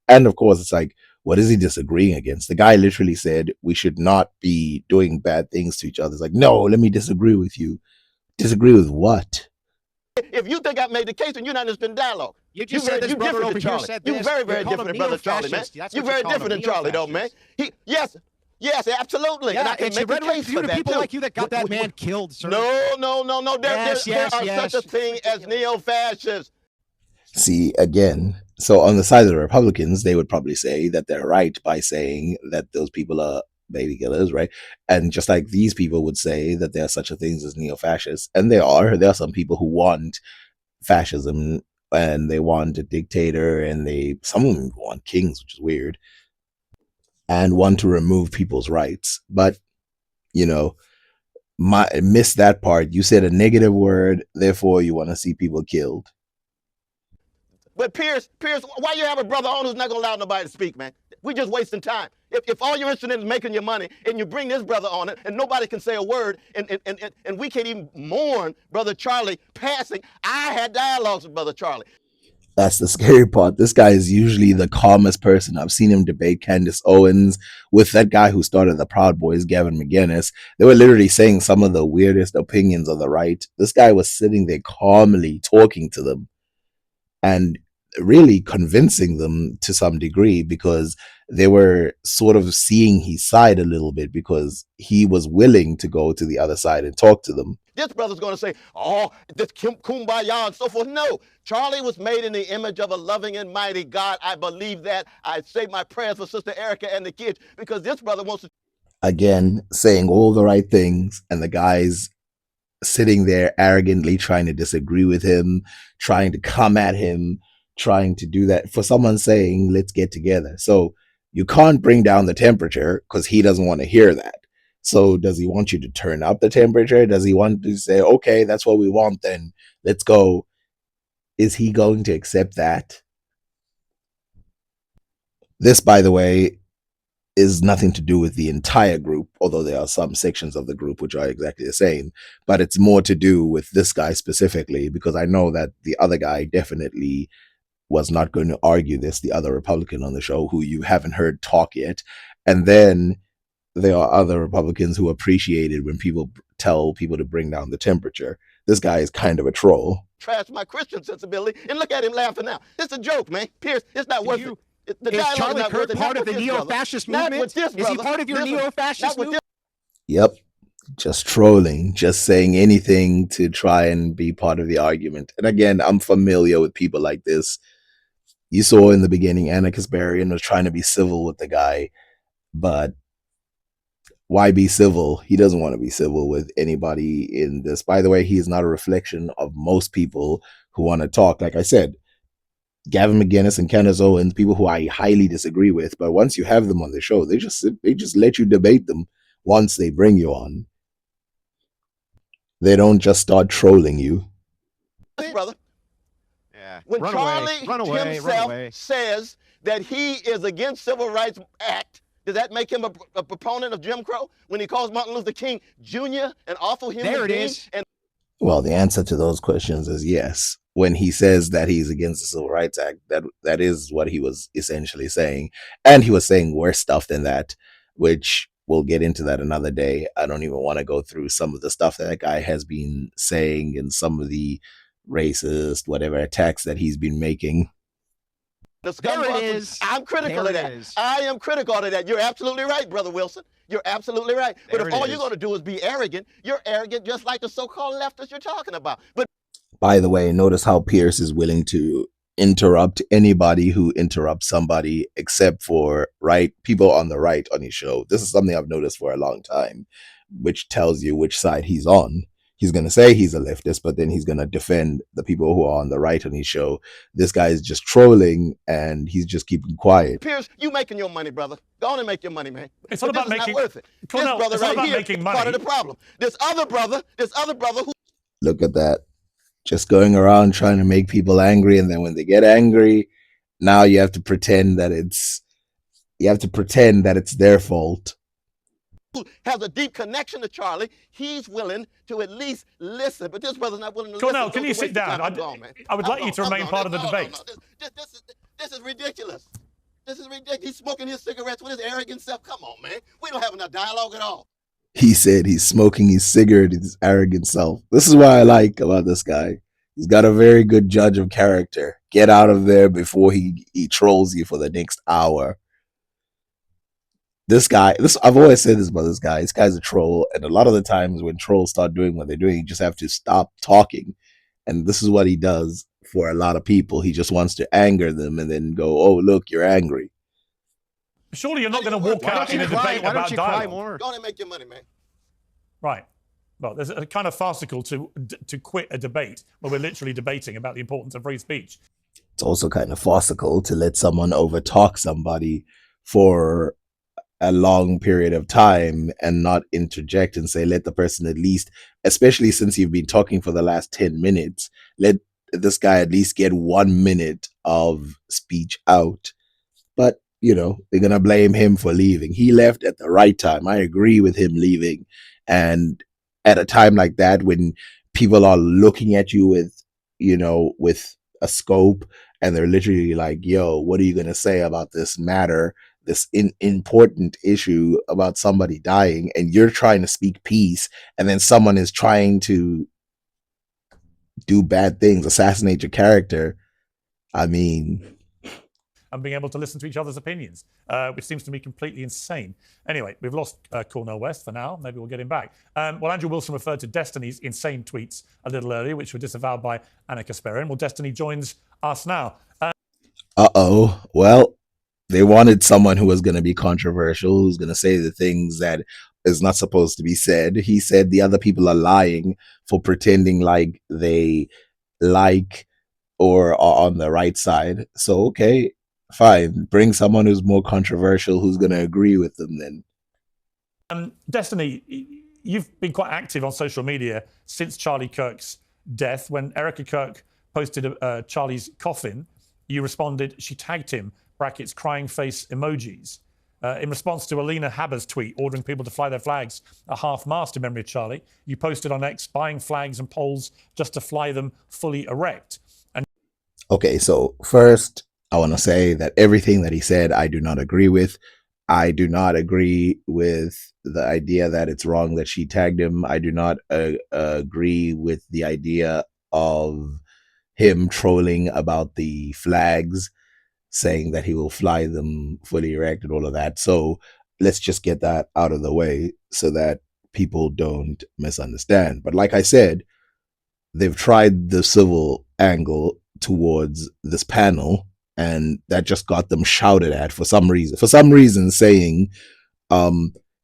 And of course, it's like, What is he disagreeing against? The guy literally said we should not be doing bad things to each other. It's like, no, let me disagree with you. Disagree with what? If you think I've made the case, then you're not interested in dialogue. You just said this brother over here said this. You're very, very different than Brother Charlie, man. You're very different than Charlie, though, man. Yes, absolutely. Yeah, and I can it's make a case for that, people too. like you that got that man killed, sir. No. There are such a thing as neo-fascists. See, again, so on the side of the Republicans, they would probably say that they're right by saying that those people are baby killers, right? And just like these people would say that there are such a things as neo-fascists, and there are some people who want fascism and they want a dictator, and some of them want kings, which is weird, and want to remove people's rights. But miss that part. You said a negative word, therefore you want to see people killed. But Pierce, why you have a brother on who's not going to allow nobody to speak, man? We're just wasting time. If all you're interested in is making your money, and you bring this brother on it, and nobody can say a word, and we can't even mourn Brother Charlie passing. I had dialogues with Brother Charlie. That's the scary part. This guy is usually the calmest person. I've seen him debate Candace Owens with that guy who started the Proud Boys, Gavin McInnes. They were literally saying some of the weirdest opinions on the right. This guy was sitting there calmly talking to them and really convincing them to some degree, because they were sort of seeing his side a little bit, because he was willing to go to the other side and talk to them. This brother's going to say, oh, this kumbaya and so forth. No, Charlie was made in the image of a loving and mighty God. I believe that. I say my prayers for Sister Erica and the kids, because this brother wants to. Again, saying all the right things, and the guy's sitting there arrogantly trying to disagree with him, trying to come at him, trying to do that for someone saying, let's get together. So you can't bring down the temperature because he doesn't want to hear that. So does he want you to turn up the temperature? Does he want to say, okay, that's what we want, then let's go? Is he going to accept that? This, by the way, is nothing to do with the entire group, although there are some sections of the group which are exactly the same, but it's more to do with this guy specifically, because I know that the other guy definitely was not going to argue this, the other Republican on the show who you haven't heard talk yet. And then there are other Republicans who appreciate it when people tell people to bring down the temperature. This guy is kind of a troll. Trash my Christian sensibility, and look at him laughing now. It's a joke, man. Pierce, it's not worth it. Is Charlie Kirk part of the neo-fascist movement? Is he part of your neo-fascist movement? Yep. Just trolling, just saying anything to try and be part of the argument. And again, I'm familiar with people like this. You saw in the beginning, Anna Kasparian was trying to be civil with the guy, but why be civil? He doesn't want to be civil with anybody in this. By the way, he is not a reflection of most people who want to talk. Like I said, Gavin McInnes and Candace Owens, people who I highly disagree with, but once you have them on the show, they just let you debate them once they bring you on. They don't just start trolling you. Brother. Yeah. When Charlie himself says that he is against Civil Rights Act, does that make him a proponent of Jim Crow? When he calls Martin Luther King Jr. an awful human being? There it is. Well, the answer to those questions is yes. When he says that he's against the Civil Rights Act, that is what he was essentially saying. And he was saying worse stuff than that, which we'll get into that another day. I don't even want to go through some of the stuff that guy has been saying and some of the racist, whatever attacks that he's been making. There it is. I'm critical of that. I am critical of that. You're absolutely right, Brother Wilson. You're absolutely right. But if all you're going to do is be arrogant, you're arrogant just like the so-called leftists you're talking about. But by the way, notice how Pierce is willing to interrupt anybody who interrupts somebody, except for people on the right on his show. This is something I've noticed for a long time, which tells you which side he's on. He's going to say he's a leftist, but then he's going to defend the people who are on the right on his show. This guy is just trolling, and he's just keeping quiet. Pierce, you making your money, brother. Go on and make your money, man. It's not about making. Not worth it. Cornell, this brother it's right not about here making is money. part of the problem. This other brother who. Look at that. Just going around trying to make people angry, and then when they get angry, now you have to pretend that it's their fault. Who has a deep connection to Charlie, he's willing to at least listen. But this brother's not willing to Cornell, listen. can you sit down? I would like you to remain part of the debate. This is ridiculous. This is ridiculous. He's smoking his cigarettes with his arrogant self. Come on, man. We don't have enough dialogue at all. He said he's smoking his cigarette with his arrogant self. This is what I like about this guy. He's got a very good judge of character. Get out of there before he trolls you for the next hour. This guy, I've always said this about this guy. This guy's a troll, and a lot of the times when trolls start doing what they're doing, you just have to stop talking. And this is what he does for a lot of people. He just wants to anger them and then go, "Oh, look, you're angry." Surely you're not going to walk out in a debate about dialogue. More? Go on and make your money, man. Right. Well, there's a kind of farcical to quit a debate where we're literally debating about the importance of free speech. It's also kind of farcical to let someone overtalk somebody for a long period of time and not interject and say, let the person at least, especially since you've been talking for the last 10 minutes, let this guy at least get 1 minute of speech out. But, they're going to blame him for leaving. He left at the right time. I agree with him leaving. And at a time like that, when people are looking at you with a scope and they're literally like, yo, what are you going to say about this matter, this important issue about somebody dying, and you're trying to speak peace, and then someone is trying to do bad things, assassinate your character. I mean, and being able to listen to each other's opinions, which seems to me completely insane. Anyway, we've lost Cornel West for now. Maybe we'll get him back. Well, Andrew Wilson referred to Destiny's insane tweets a little earlier, which were disavowed by Anna Kasparian. Well, Destiny joins us now. Well, they wanted someone who was going to be controversial, who's going to say the things that is not supposed to be said. He said the other people are lying for pretending like they like or are on the right side. So, okay, fine. Bring someone who's more controversial, who's going to agree with them then. Destiny, you've been quite active on social media since Charlie Kirk's death. When Erica Kirk posted Charlie's coffin, you responded, she tagged him, brackets, crying face emojis. In response to Alina Haber's tweet ordering people to fly their flags at half-mast in memory of Charlie, you posted on X buying flags and poles just to fly them fully erect. Okay, so first, I want to say that everything that he said, I do not agree with. I do not agree with the idea that it's wrong that she tagged him. I do not agree with the idea of him trolling about the flags, saying that he will fly them fully erect and all of that. So let's just get that out of the way so that people don't misunderstand. But like I said, they've tried the civil angle towards this panel, and that just got them shouted at for some reason, saying,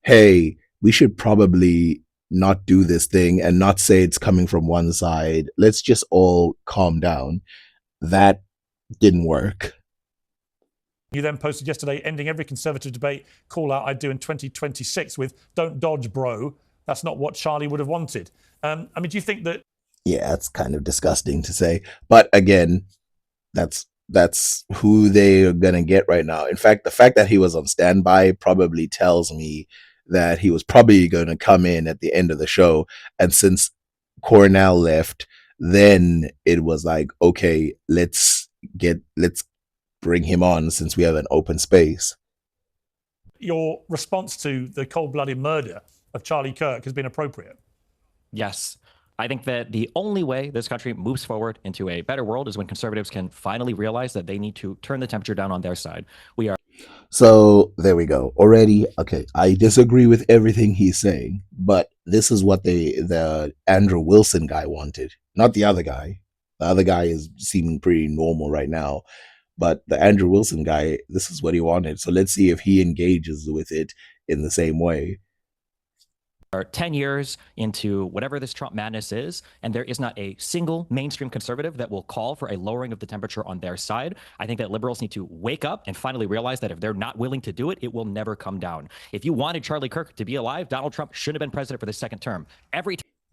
hey, we should probably not do this thing and not say it's coming from one side. Let's just all calm down. That didn't work. You then posted yesterday, ending every conservative debate call out I'd do in 2026 with "Don't dodge, bro." That's not what Charlie would have wanted. I mean, do you think that? Yeah, it's kind of disgusting to say, but again, that's who they're gonna get right now. In fact, the fact that he was on standby probably tells me that he was probably going to come in at the end of the show. And since Cornell left, then it was like, okay, let's bring him on since we have an open space. Your response to the cold-blooded murder of Charlie Kirk has been appropriate. Yes. I think that the only way this country moves forward into a better world is when conservatives can finally realize that they need to turn the temperature down on their side. We are. So there we go. Already, okay, I disagree with everything he's saying, but this is what the Andrew Wilson guy wanted, not the other guy. The other guy is seeming pretty normal right now, but the Andrew Wilson guy, this is what he wanted. So let's see if he engages with it in the same way. 10 years into whatever this Trump madness is, and there is not a single mainstream conservative that will call for a lowering of the temperature on their side. I think that liberals need to wake up and finally realize that if they're not willing to do it, it will never come down. If you wanted Charlie Kirk to be alive, Donald Trump shouldn't have been president for the second term.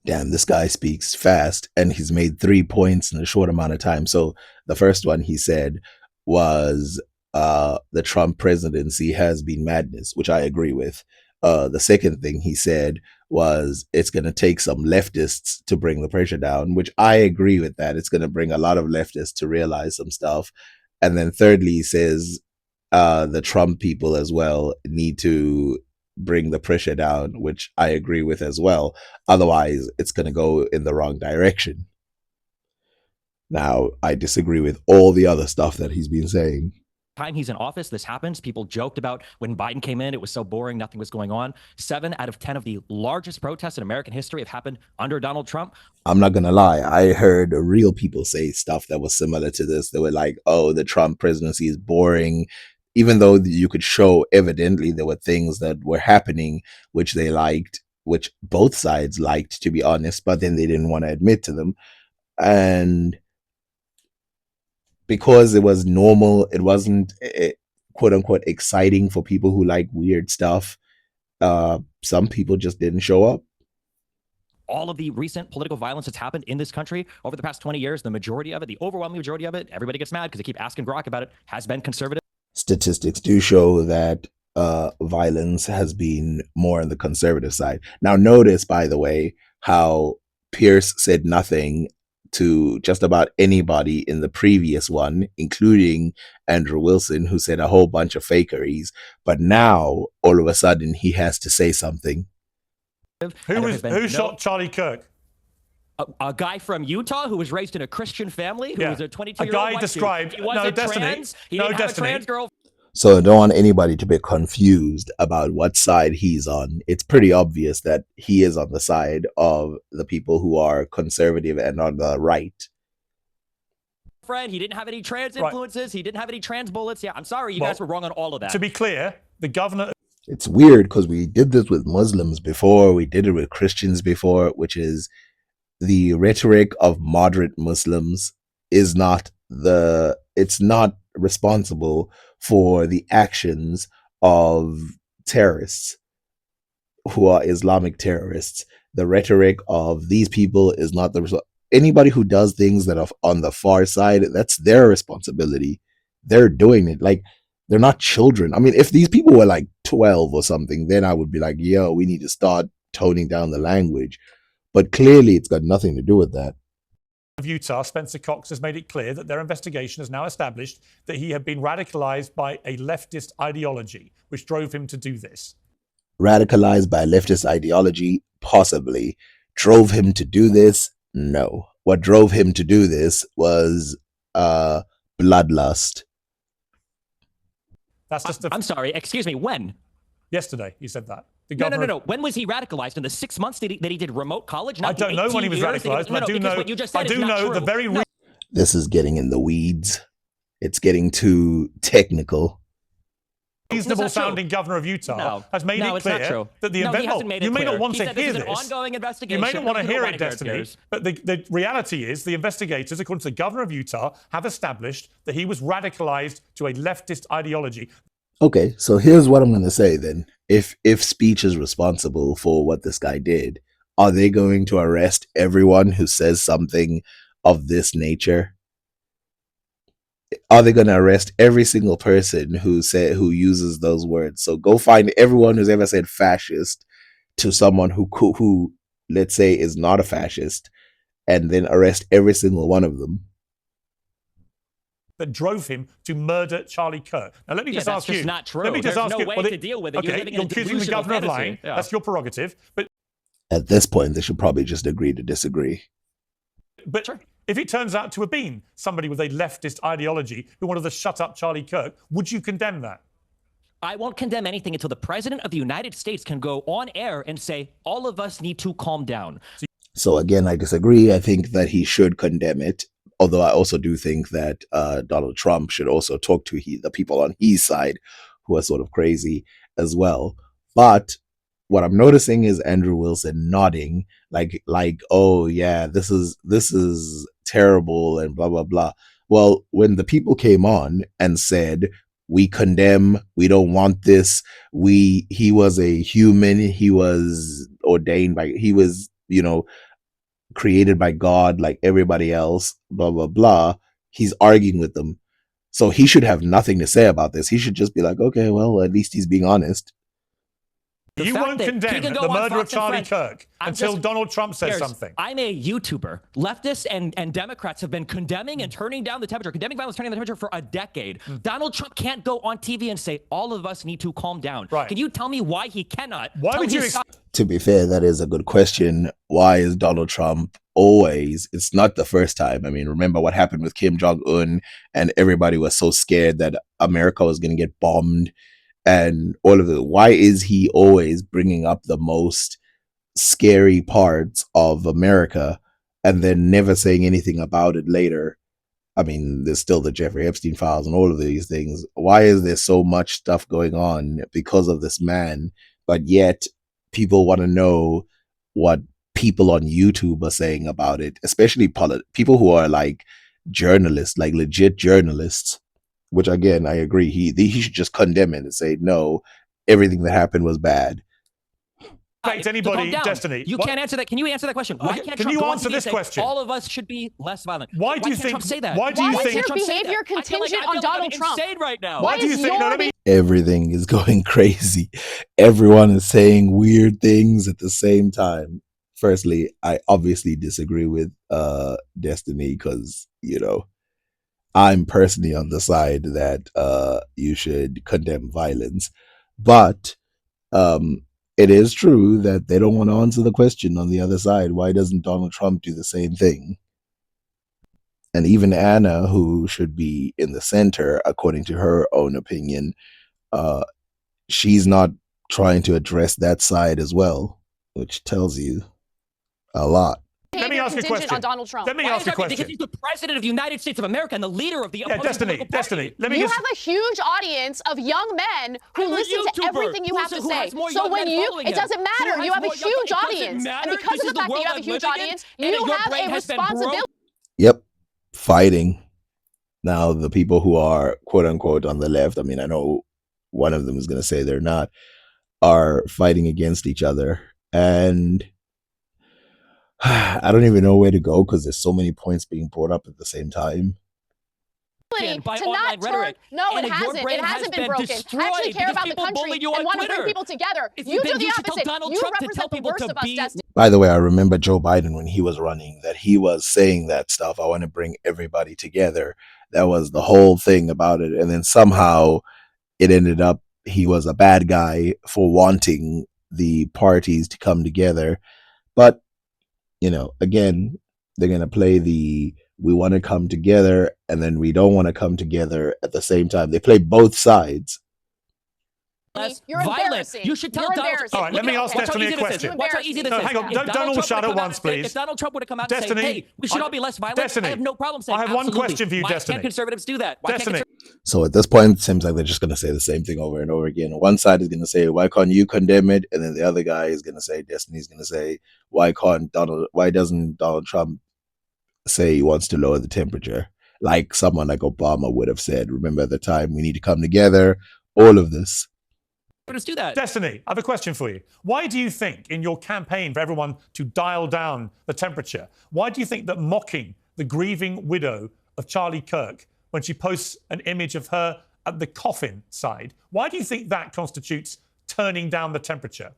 Damn, this guy speaks fast, and he's made 3 points in a short amount of time. So the first one he said was the Trump presidency has been madness, which I agree with. The second thing he said was it's going to take some leftists to bring the pressure down, which I agree with that. It's going to bring a lot of leftists to realize some stuff. And then thirdly, he says the Trump people as well need to bring the pressure down, which I agree with as well. Otherwise, it's going to go in the wrong direction. Now, I disagree with all the other stuff that he's been saying. Time he's in office, this happens. People joked about when Biden came in, it was so boring, nothing was going on. 7 out of 10 of the largest protests in American history have happened under Donald Trump. I'm not going to lie. I heard real people say stuff that was similar to this. They were like, oh, the Trump presidency is boring, even though you could show evidently there were things that were happening which they liked, which both sides liked, to be honest, but then they didn't want to admit to them. And because it was normal, it wasn't quote unquote exciting for people who like weird stuff. Some people just didn't show up. All of the recent political violence that's happened in this country over the past 20 years, the majority of it, the overwhelming majority of it, everybody gets mad because they keep asking Grok about it, has been conservative. Statistics do show that violence has been more on the conservative side. Now, notice, by the way, how Pierce said nothing to just about anybody in the previous one, including Andrew Wilson, who said a whole bunch of fakeries. But now, all of a sudden, he has to say something. Who shot Charlie Kirk? A guy from Utah who was raised in a Christian family, who was a 22-year-old guy described. He wasn't trans. He didn't have a trans girl. So I don't want anybody to be confused about what side he's on. It's pretty obvious that he is on the side of the people who are conservative and on the right. He didn't have any trans influences. He didn't have any trans bullets. Yeah, I'm sorry. You guys were wrong on all of that. To be clear, the governor... It's weird because we did this with Muslims before. We did it with Christians before, which is the rhetoric of moderate Muslims is not it's not responsible for the actions of terrorists who are Islamic terrorists. The rhetoric of these people is not anybody who does things that are on the far side, that's their responsibility. They're doing it. Like, they're not children. I mean, if these people were like 12 or something, then I would be like, yo, we need to start toning down the language. But clearly it's got nothing to do with that. Of Utah, Spencer Cox, has made it clear that their investigation has now established that he had been radicalized by a leftist ideology, which drove him to do this. Radicalized by leftist ideology? Possibly. Drove him to do this? No. What drove him to do this was bloodlust. That's just I'm sorry, excuse me, when? Yesterday, he said that. No. When was he radicalized? In the 6 months that he did remote college? I don't know when he was radicalized, but I do know. I do know the very. This is getting in the weeds. It's getting too technical. Reasonable sounding governor of Utah has made it clear that the you may not want to hear this. Ongoing investigation. You may not want to hear it, Destiny. But the reality is, the investigators, according to the governor of Utah, have established that he was radicalized to a leftist ideology. Okay, so here's what I'm going to say then. If speech is responsible for what this guy did, are they going to arrest everyone who says something of this nature? Are they going to arrest every single person who uses those words? So go find everyone who's ever said fascist to someone who let's say is not a fascist, and then arrest every single one of them. That drove him to murder Charlie Kirk. Now, let me just ask you. That's not true. Let me just ask you. There's no way to deal with it. Okay, you're accusing the governor of lying. Yeah. That's your prerogative. But at this point, they should probably just agree to disagree. But if it turns out to have been somebody with a leftist ideology who wanted to shut up Charlie Kirk, would you condemn that? I won't condemn anything until the president of the United States can go on air and say, all of us need to calm down. So again, I disagree. I think that he should condemn it. Although I also do think that Donald Trump should also talk to the people on his side who are sort of crazy as well. But what I'm noticing is Andrew Wilson nodding like, oh yeah, this is terrible and blah, blah, blah. Well, when the people came on and said, we condemn, we don't want this, he was a human, he was ordained by, he was, created by God like everybody else, blah, blah, blah. He's arguing with them. So he should have nothing to say about this. He should just be like, okay, well, at least he's being honest. You won't condemn the murder of Charlie Kirk until Donald Trump says something. I'm a YouTuber. Leftists and Democrats have been condemning and turning down the temperature, condemning violence, turning down the temperature for a decade. Donald Trump can't go on TV and say, all of us need to calm down. Right. Can you tell me why he cannot? Why would you... To be fair, that is a good question. Why is Donald Trump always... It's not the first time. I mean, remember what happened with Kim Jong-un, and everybody was so scared that America was going to get bombed. And all of it. Why is he always bringing up the most scary parts of America and then never saying anything about it later? I mean, there's still the Jeffrey Epstein files and all of these things. Why is there so much stuff going on because of this man? But yet people want to know what people on YouTube are saying about it, especially people who are like journalists, like legit journalists. Which again, I agree. He should just condemn it and say, no, everything that happened was bad. Anybody, Destiny. You can't answer that. Can you answer that question? Why can't Can Trump you go on answer TV this and say, question? all of us should be less violent? Why do you can't think Trump say that? Why do you Why think is your behavior contingent on Donald Trump? Insane right now. Why do you think? Everything is going crazy. Everyone is saying weird things at the same time. Firstly, I obviously disagree with Destiny because, you know, I'm personally on the side that you should condemn violence. But it is true that they don't want to answer the question on the other side. Why doesn't Donald Trump do the same thing? And even Anna, who should be in the center, according to her own opinion, she's not trying to address that side as well, which tells you a lot. Let me ask you a question. On Donald Trump. Let me ask you a question. Because he's the president of the United States of America and the leader of the Destiny. Let me you have a huge audience of young men who listen to everything you have to say. So when it doesn't matter. You have a huge audience, and because of the fact that you have a huge audience, you have a responsibility. Yep, fighting. Now the people who are quote unquote on the left, I mean, I know one of them is going to say they're not, are fighting against each other, and I don't even know where to go because there's so many points being brought up at the same time. By online rhetoric. No, it hasn't. It hasn't been broken. I actually care about the country and want to bring people together. You do the opposite. You represent the worst of us, Destiny. By the way, I remember Joe Biden when he was running that he was saying that stuff. I want to bring everybody together. That was the whole thing about it. And then somehow it ended up he was a bad guy for wanting the parties to come together. But you know, again, they're going to play the we want to come together and then we don't want to come together at the same time. They play both sides. You're embarrassing. You should tell Donald Trump. All right, let me ask Destiny a question. Watch how easy this is. Hang on, don't all shout at once, please. If Donald Trump would have come out and said, hey, we should all be less violent, I have no problem saying I have one question for you, Destiny. Why can't conservatives do that? Destiny. So at this point, it seems like they're just going to say the same thing over and over again. One side is going to say, why can't you condemn it? And then the other guy is going to say, Destiny's going to say, why doesn't Donald Trump say he wants to lower the temperature? Like someone like Obama would have said, remember at the time, we need to come together, all of this. Let's do that. Destiny, I have a question for you. Why do you think in your campaign for everyone to dial down the temperature, why do you think that mocking the grieving widow of Charlie Kirk when she posts an image of her at the coffin side, why do you think that constitutes turning down the temperature?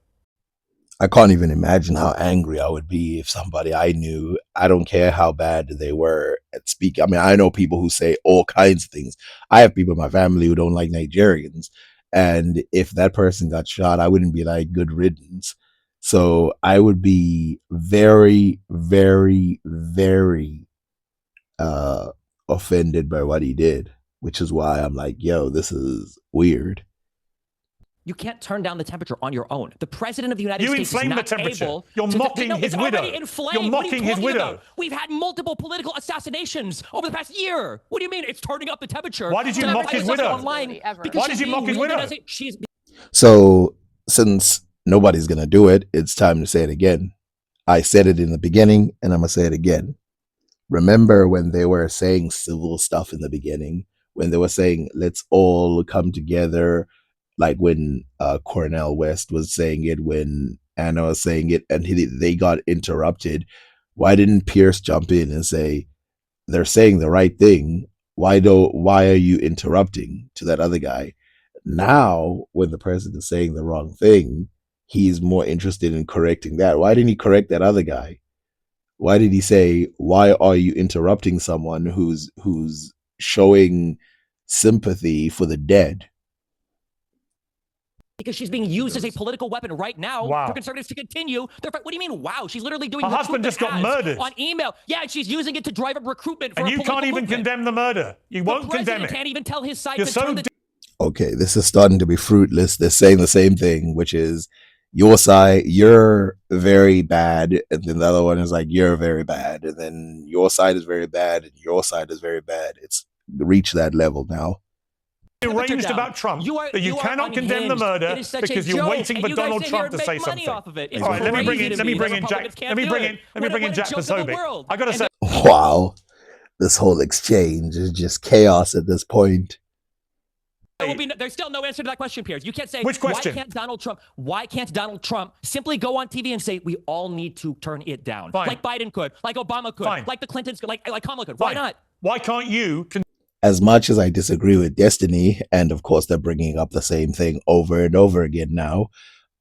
I can't even imagine how angry I would be if somebody I knew, I don't care how bad they were at speaking. I mean, I know people who say all kinds of things. I have people in my family who don't like Nigerians. And if that person got shot, I wouldn't be like, good riddance. So I would be very, very, very offended by what he did, which is why I'm like, yo, this is weird. You can't turn down the temperature on your own. The president of the United States inflame is not the temperature. able. You're mocking his widow. You're mocking his widow. We've had multiple political assassinations over the past year. What do you mean it's turning up the temperature? Why did you mock his widow? Why did you mock his widow? So since nobody's going to do it, it's time to say it again. I said it in the beginning and I'm going to say it again. Remember when they were saying civil stuff in the beginning, when they were saying, let's all come together, like when Cornel West was saying it, when Anna was saying it, and they got interrupted. Why didn't Pierce jump in and say, they're saying the right thing? Why are you interrupting to that other guy? Now, when the president is saying the wrong thing, he's more interested in correcting that. Why didn't he correct that other guy? Why did he say, why are you interrupting someone who's showing sympathy for the dead? Because she's being used as a political weapon right now for conservatives to continue. What do you mean, wow? She's literally doing her husband just got murdered on email. Yeah, and she's using it to drive up recruitment for and a you political can't even movement. condemn the murder. You won't condemn it. Can't even tell his side You're to so turn the okay, this is starting to be fruitless. They're saying the same thing, which is your side, you're very bad, and then the other one is like, you're very bad, and then your side is very bad, and your side is very bad. It's reached that level now. Arranged about Trump that you cannot condemn the murder because you're waiting for Donald Trump to say something. All right, let me bring in Jack. Let me bring in Jack Posobiec. I gotta say, wow, this whole exchange is just chaos at this point. There's still no answer to that question, Piers. You can't say, which question? Why can't Donald Trump simply go on TV and say, we all need to turn it down? Fine. Like Biden could, like Obama could, like the Clintons could, like Kamala could. Why not? Why can't you? As much as I disagree with Destiny, and of course they're bringing up the same thing over and over again now,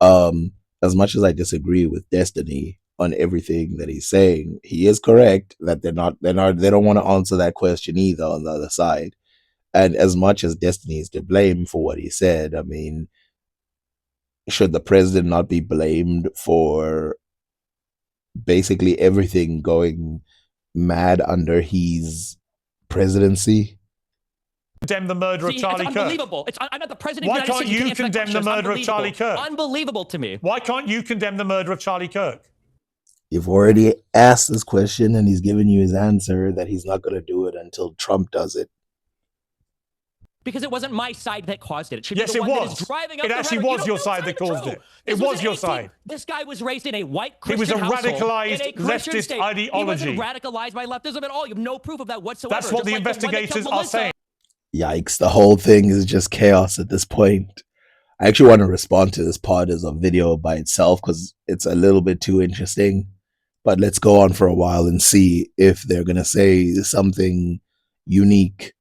as much as I disagree with Destiny on everything that he's saying, he is correct that they don't want to answer that question either on the other side. And as much as Destiny is to blame for what he said, I mean, should the president not be blamed for basically everything going mad under his presidency? Condemn the murder of Charlie Kirk. Unbelievable. I'm not the president. Why can't you condemn the murder of Charlie Kirk? Unbelievable to me. Why can't you condemn the murder of Charlie Kirk? You've already asked this question and he's given you his answer that he's not going to do it until Trump does it. Because it wasn't my side that caused it. It should yes, be the it one was. That is driving up it actually was your side that caused it. It was your side. This guy was raised in a white Christian household. He was a radicalized leftist ideology. He wasn't radicalized by leftism at all. You have no proof of that whatsoever. That's what the investigators are saying. Yikes, the whole thing is just chaos at this point. I actually want to respond to this part as a video by itself because it's a little bit too interesting. But let's go on for a while and see if they're going to say something unique.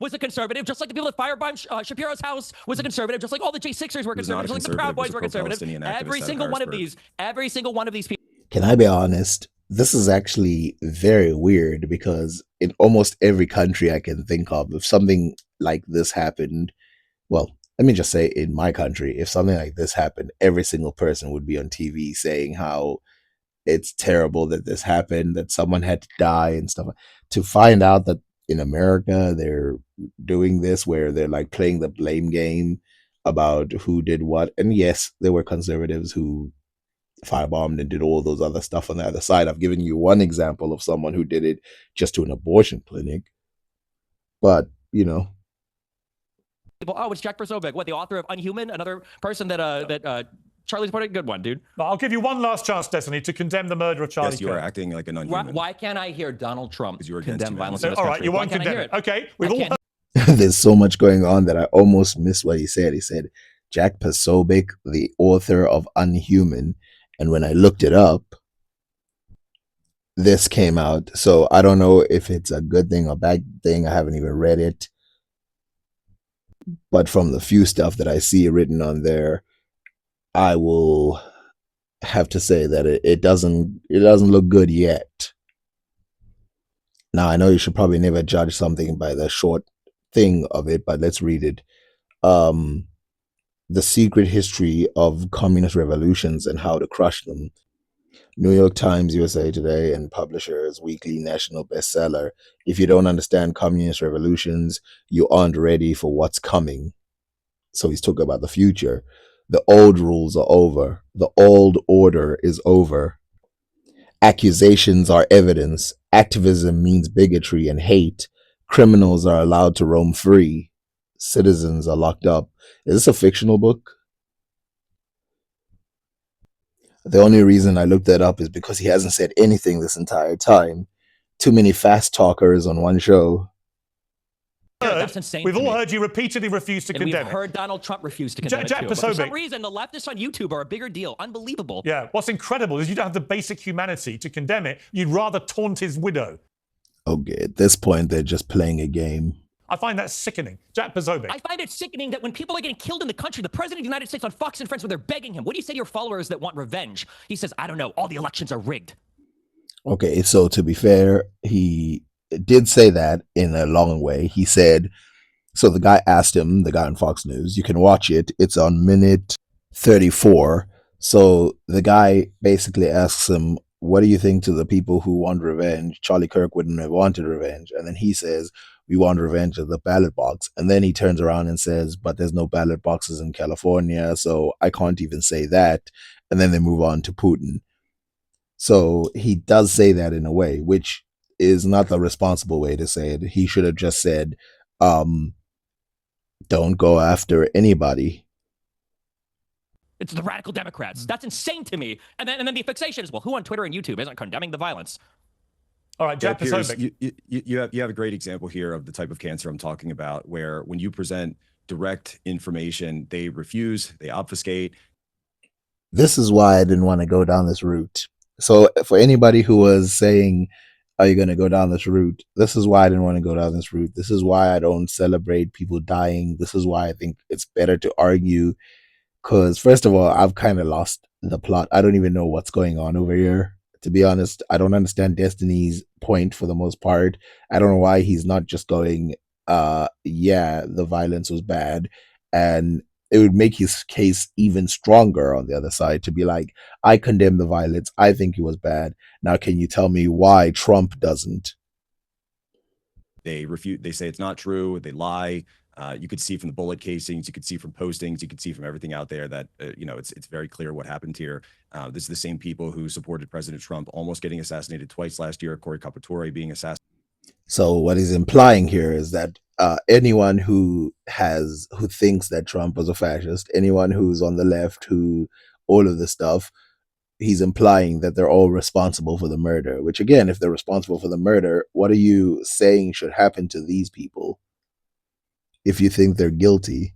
Was a conservative, just like the people that firebombed Shapiro's house was a conservative, just like all the J6ers were conservative, just like the Proud Boys were conservative. Every single one of these people. Can I be honest? This is actually very weird because in almost every country I can think of, if something like this happened, well, let me just say in my country, if something like this happened, every single person would be on TV saying how it's terrible that this happened, that someone had to die and stuff. To find out that in America they're doing this where they're like playing the blame game about who did what. And yes, there were conservatives who firebombed and did all those other stuff on the other side. I've given you one example of someone who did it just to an abortion clinic. But, you know. Oh, it's Jack Posobiec, what, the author of Unhuman? Another person that Charlie supported? Good one, dude. I'll give you one last chance, Destiny, to condemn the murder of Charlie Kirk. Yes, you are acting like an unhuman. Why can't I hear Donald Trump condemn violence in this country? All right, you won't condemn it. Okay, we've all There's so much going on that I almost missed what he said. He said, Jack Posobiec, the author of Unhuman. And when I looked it up, this came out. So I don't know if it's a good thing or bad thing. I haven't even read it. But from the few stuff that I see written on there, I will have to say that it doesn't look good yet. Now, I know you should probably never judge something by the short thing of it, but let's read it. The Secret History of Communist Revolutions and How to Crush Them. New York Times, USA Today, and Publishers Weekly national bestseller. If you don't understand communist revolutions, you aren't ready for what's coming. So he's talking about the future. The old rules are over. The old order is over. Accusations are evidence. Activism means bigotry and hate. Criminals are allowed to roam free. Citizens are locked up. Is this a fictional book? The only reason I looked that up is because he hasn't said anything this entire time. Too many fast talkers on one show. That's insane. We've all heard you repeatedly refuse to condemn it. We've heard Donald Trump refuse to condemn it too. But for some reason, the leftists on YouTube are a bigger deal. Unbelievable. Yeah. What's incredible is you don't have the basic humanity to condemn it. You'd rather taunt his widow. Okay, at this point, they're just playing a game. I find that sickening. Jack Posobiec. I find it sickening that when people are getting killed in the country, the president of the United States on Fox and Friends, when they're begging him, what do you say to your followers that want revenge? He says, I don't know, all the elections are rigged. Okay, so to be fair, he did say that in a long way. He said, so the guy asked him, the guy on Fox News, you can watch it. It's on minute 34. So the guy basically asks him, what do you think to the people who want revenge? Charlie Kirk wouldn't have wanted revenge. And then he says, we want revenge at the ballot box. And then he turns around and says, but there's no ballot boxes in California, so I can't even say that. And then they move on to Putin. So he does say that in a way, which is not the responsible way to say it. He should have just said, don't go after anybody. It's the radical Democrats. That's insane to me. And then the fixation is, well, who on Twitter and YouTube isn't condemning the violence? All right, Jack Posobiec. You have a great example here of the type of cancer I'm talking about, where when you present direct information, they refuse, they obfuscate. This is why I didn't want to go down this route. So for anybody who was saying, are you going to go down this route? This is why I didn't want to go down this route. This is why I don't celebrate people dying. This is why I think it's better to argue. Because first of all, I've kind of lost the plot. I don't even know what's going on over here. To be honest, I don't understand Destiny's point for the most part. I don't know why he's not just going, yeah, the violence was bad. And it would make his case even stronger on the other side to be like, I condemn the violence. I think it was bad. Now, can you tell me why Trump doesn't? They refute. They say it's not true. They lie. You could see from the bullet casings, you could see from postings, you could see from everything out there that, it's very clear what happened here. This is the same people who supported President Trump almost getting assassinated twice last year, Corey Capatore being assassinated. So what he's implying here is that anyone who thinks that Trump was a fascist, anyone who's on the left, who all of this stuff, he's implying that they're all responsible for the murder, which again, if they're responsible for the murder, what are you saying should happen to these people if you think they're guilty?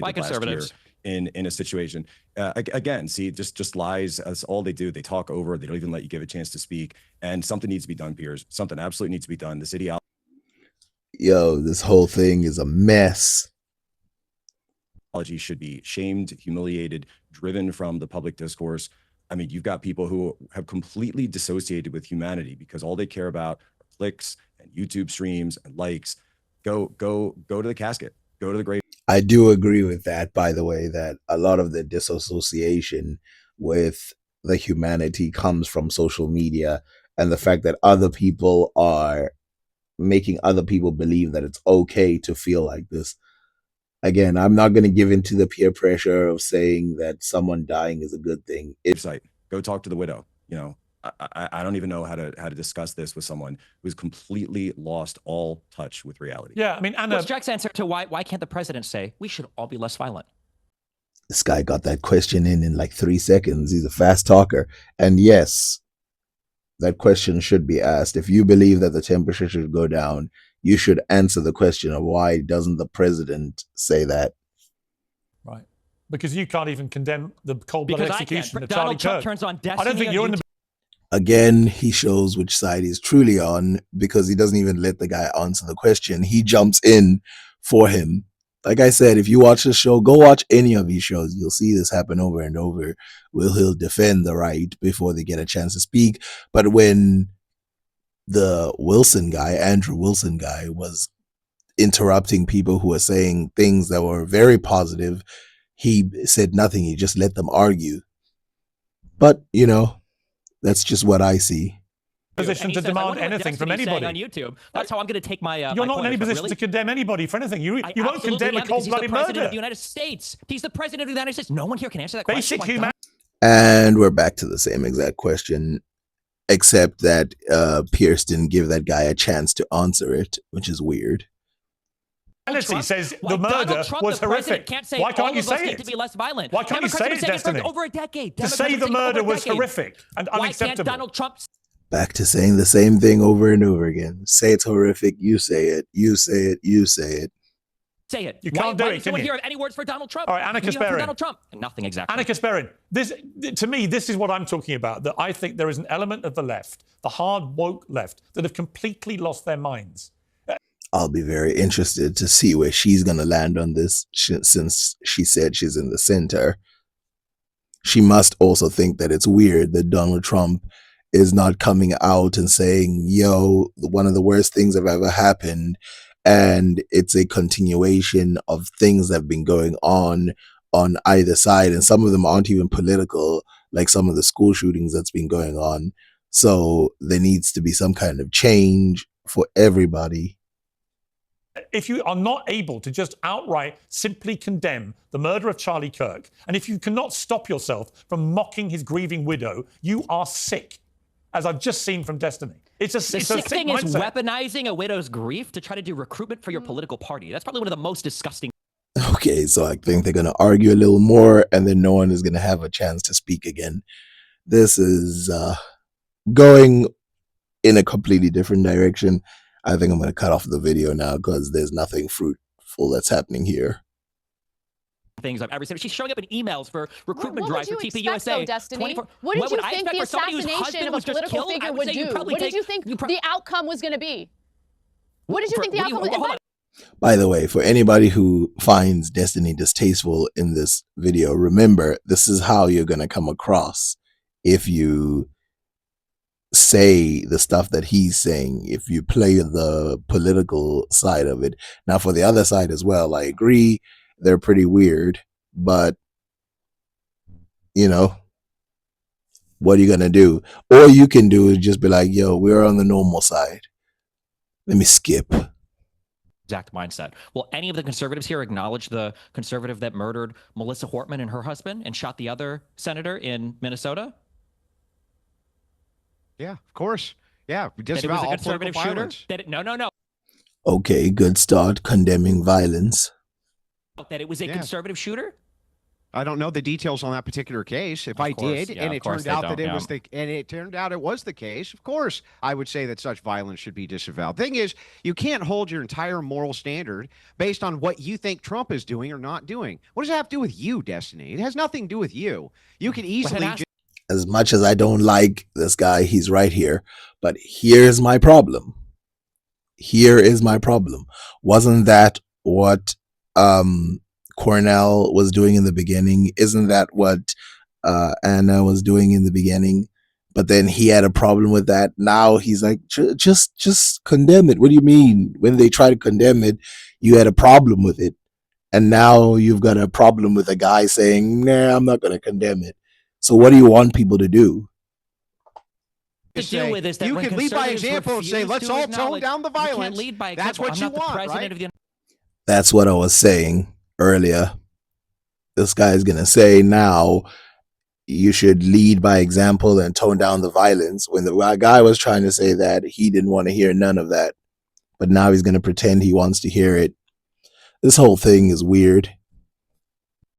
By conservatives. In a situation, again, see, just lies. That's all they do. They talk over. They don't even let you give a chance to speak. And something needs to be done, Piers. Something absolutely needs to be done. This ideology. Yo, this whole thing is a mess. Should be shamed, humiliated, driven from the public discourse. I mean, you've got people who have completely dissociated with humanity because all they care about are clicks and YouTube streams and likes. Go to the casket. Go to the grave. I do agree with that, by the way, that a lot of the disassociation with the humanity comes from social media and the fact that other people are making other people believe that it's okay to feel like this. Again, I'm not going to give into the peer pressure of saying that someone dying is a good thing. Go talk to the widow. I don't even know how to discuss this with someone who's completely lost all touch with reality. Yeah, I mean, Anna. What's Jack's answer to why can't the president say we should all be less violent? This guy got that question in like 3 seconds. He's a fast talker. And yes, that question should be asked. If you believe that the temperature should go down, you should answer the question of why doesn't the president say that? Right. Because you can't even condemn the cold-blooded execution of Charlie Donald Trump Kirk. turns on Destiny. I don't think you're in the... Again, he shows which side he's truly on because he doesn't even let the guy answer the question. He jumps in for him. Like I said, if you watch the show, go watch any of these shows. You'll see this happen over and over. He'll defend the right before they get a chance to speak. But when the Andrew Wilson guy, was interrupting people who were saying things that were very positive, he said nothing. He just let them argue. But, that's just what I see. Position to demand anything from anybody on YouTube. That's how I'm going to take my. You're not in any position to condemn anybody for anything. You won't condemn a cold-blooded murder. He's the president of the United States. He's the president of the United States. No one here can answer that question. Basic humanity. And we're back to the same exact question, except that Pierce didn't give that guy a chance to answer it, which is weird. Humanity says the murder was horrific. Why can't you say it? To be less violent. Why can't you say it, Destiny? Over a decade. To say the murder was horrific and unacceptable. Why can't Donald Trump? Back to saying the same thing over and over again. Say it's horrific. You say it. You say it. You say it. Say it. You can't do it, can you? Hear any words for Donald Trump? All right, Anna Kasparin. Donald Trump. Nothing exactly. Anna Kasparin. To me, this is what I'm talking about, that I think there is an element of the left, the hard woke left, that have completely lost their minds. I'll be very interested to see where she's going to land on this, since she said she's in the center. She must also think that it's weird that Donald Trump is not coming out and saying, yo, one of the worst things that have ever happened. And it's a continuation of things that have been going on either side. And some of them aren't even political, like some of the school shootings that's been going on. So there needs to be some kind of change for everybody. If you are not able to just outright simply condemn the murder of Charlie Kirk, and if you cannot stop yourself from mocking his grieving widow, you are sick, as I've just seen from Destiny. It's a sick thing mindset. Is weaponizing a widow's grief to try to do recruitment for your political party. That's probably one of the most disgusting. Okay, so I think they're going to argue a little more, and then no one is going to have a chance to speak again. This is going in a completely different direction. I think I'm going to cut off the video now because there's nothing fruitful that's happening here. Things I've ever seen. She's showing up in emails for recruitment drives for TPUSA. Destiny? What did you think the assassination of a political figure would do? What did you think the outcome was going to be? What did you think the outcome was going to be? By the way, for anybody who finds Destiny distasteful in this video, remember, this is how you're going to come across if you say the stuff that he's saying, if you play the political side of it. Now, for the other side as well, I agree, they're pretty weird, but, you know, what are you going to do? All you can do is just be like, yo, we're on the normal side. Let me skip. Exact mindset. Will any of the conservatives here acknowledge the conservative that murdered Melissa Hortman and her husband and shot the other senator in Minnesota? Yeah, of course. Yeah, just about all conservative shooter. No. Okay, good start condemning violence. That it was a conservative shooter? I don't know the details on that particular case. If I did, and it turned out that it was the case, of course, I would say that such violence should be disavowed. Thing is, you can't hold your entire moral standard based on what you think Trump is doing or not doing. What does it have to do with you, Destiny? It has nothing to do with you. You can easily. As much as I don't like this guy, he's right here. But here's my problem. Wasn't that what Cornell was doing in the beginning? Isn't that what Anna was doing in the beginning? But then he had a problem with that. Now he's like, just condemn it. What do you mean? When they try to condemn it, you had a problem with it. And now you've got a problem with a guy saying, nah, I'm not going to condemn it. So what do you want people to do? You can lead by example and say, let's all tone down the violence. Lead by That's what you want, right? That's what I was saying earlier. This guy is going to say now you should lead by example and tone down the violence, when the guy was trying to say that he didn't want to hear none of that. But now he's going to pretend he wants to hear it. This whole thing is weird.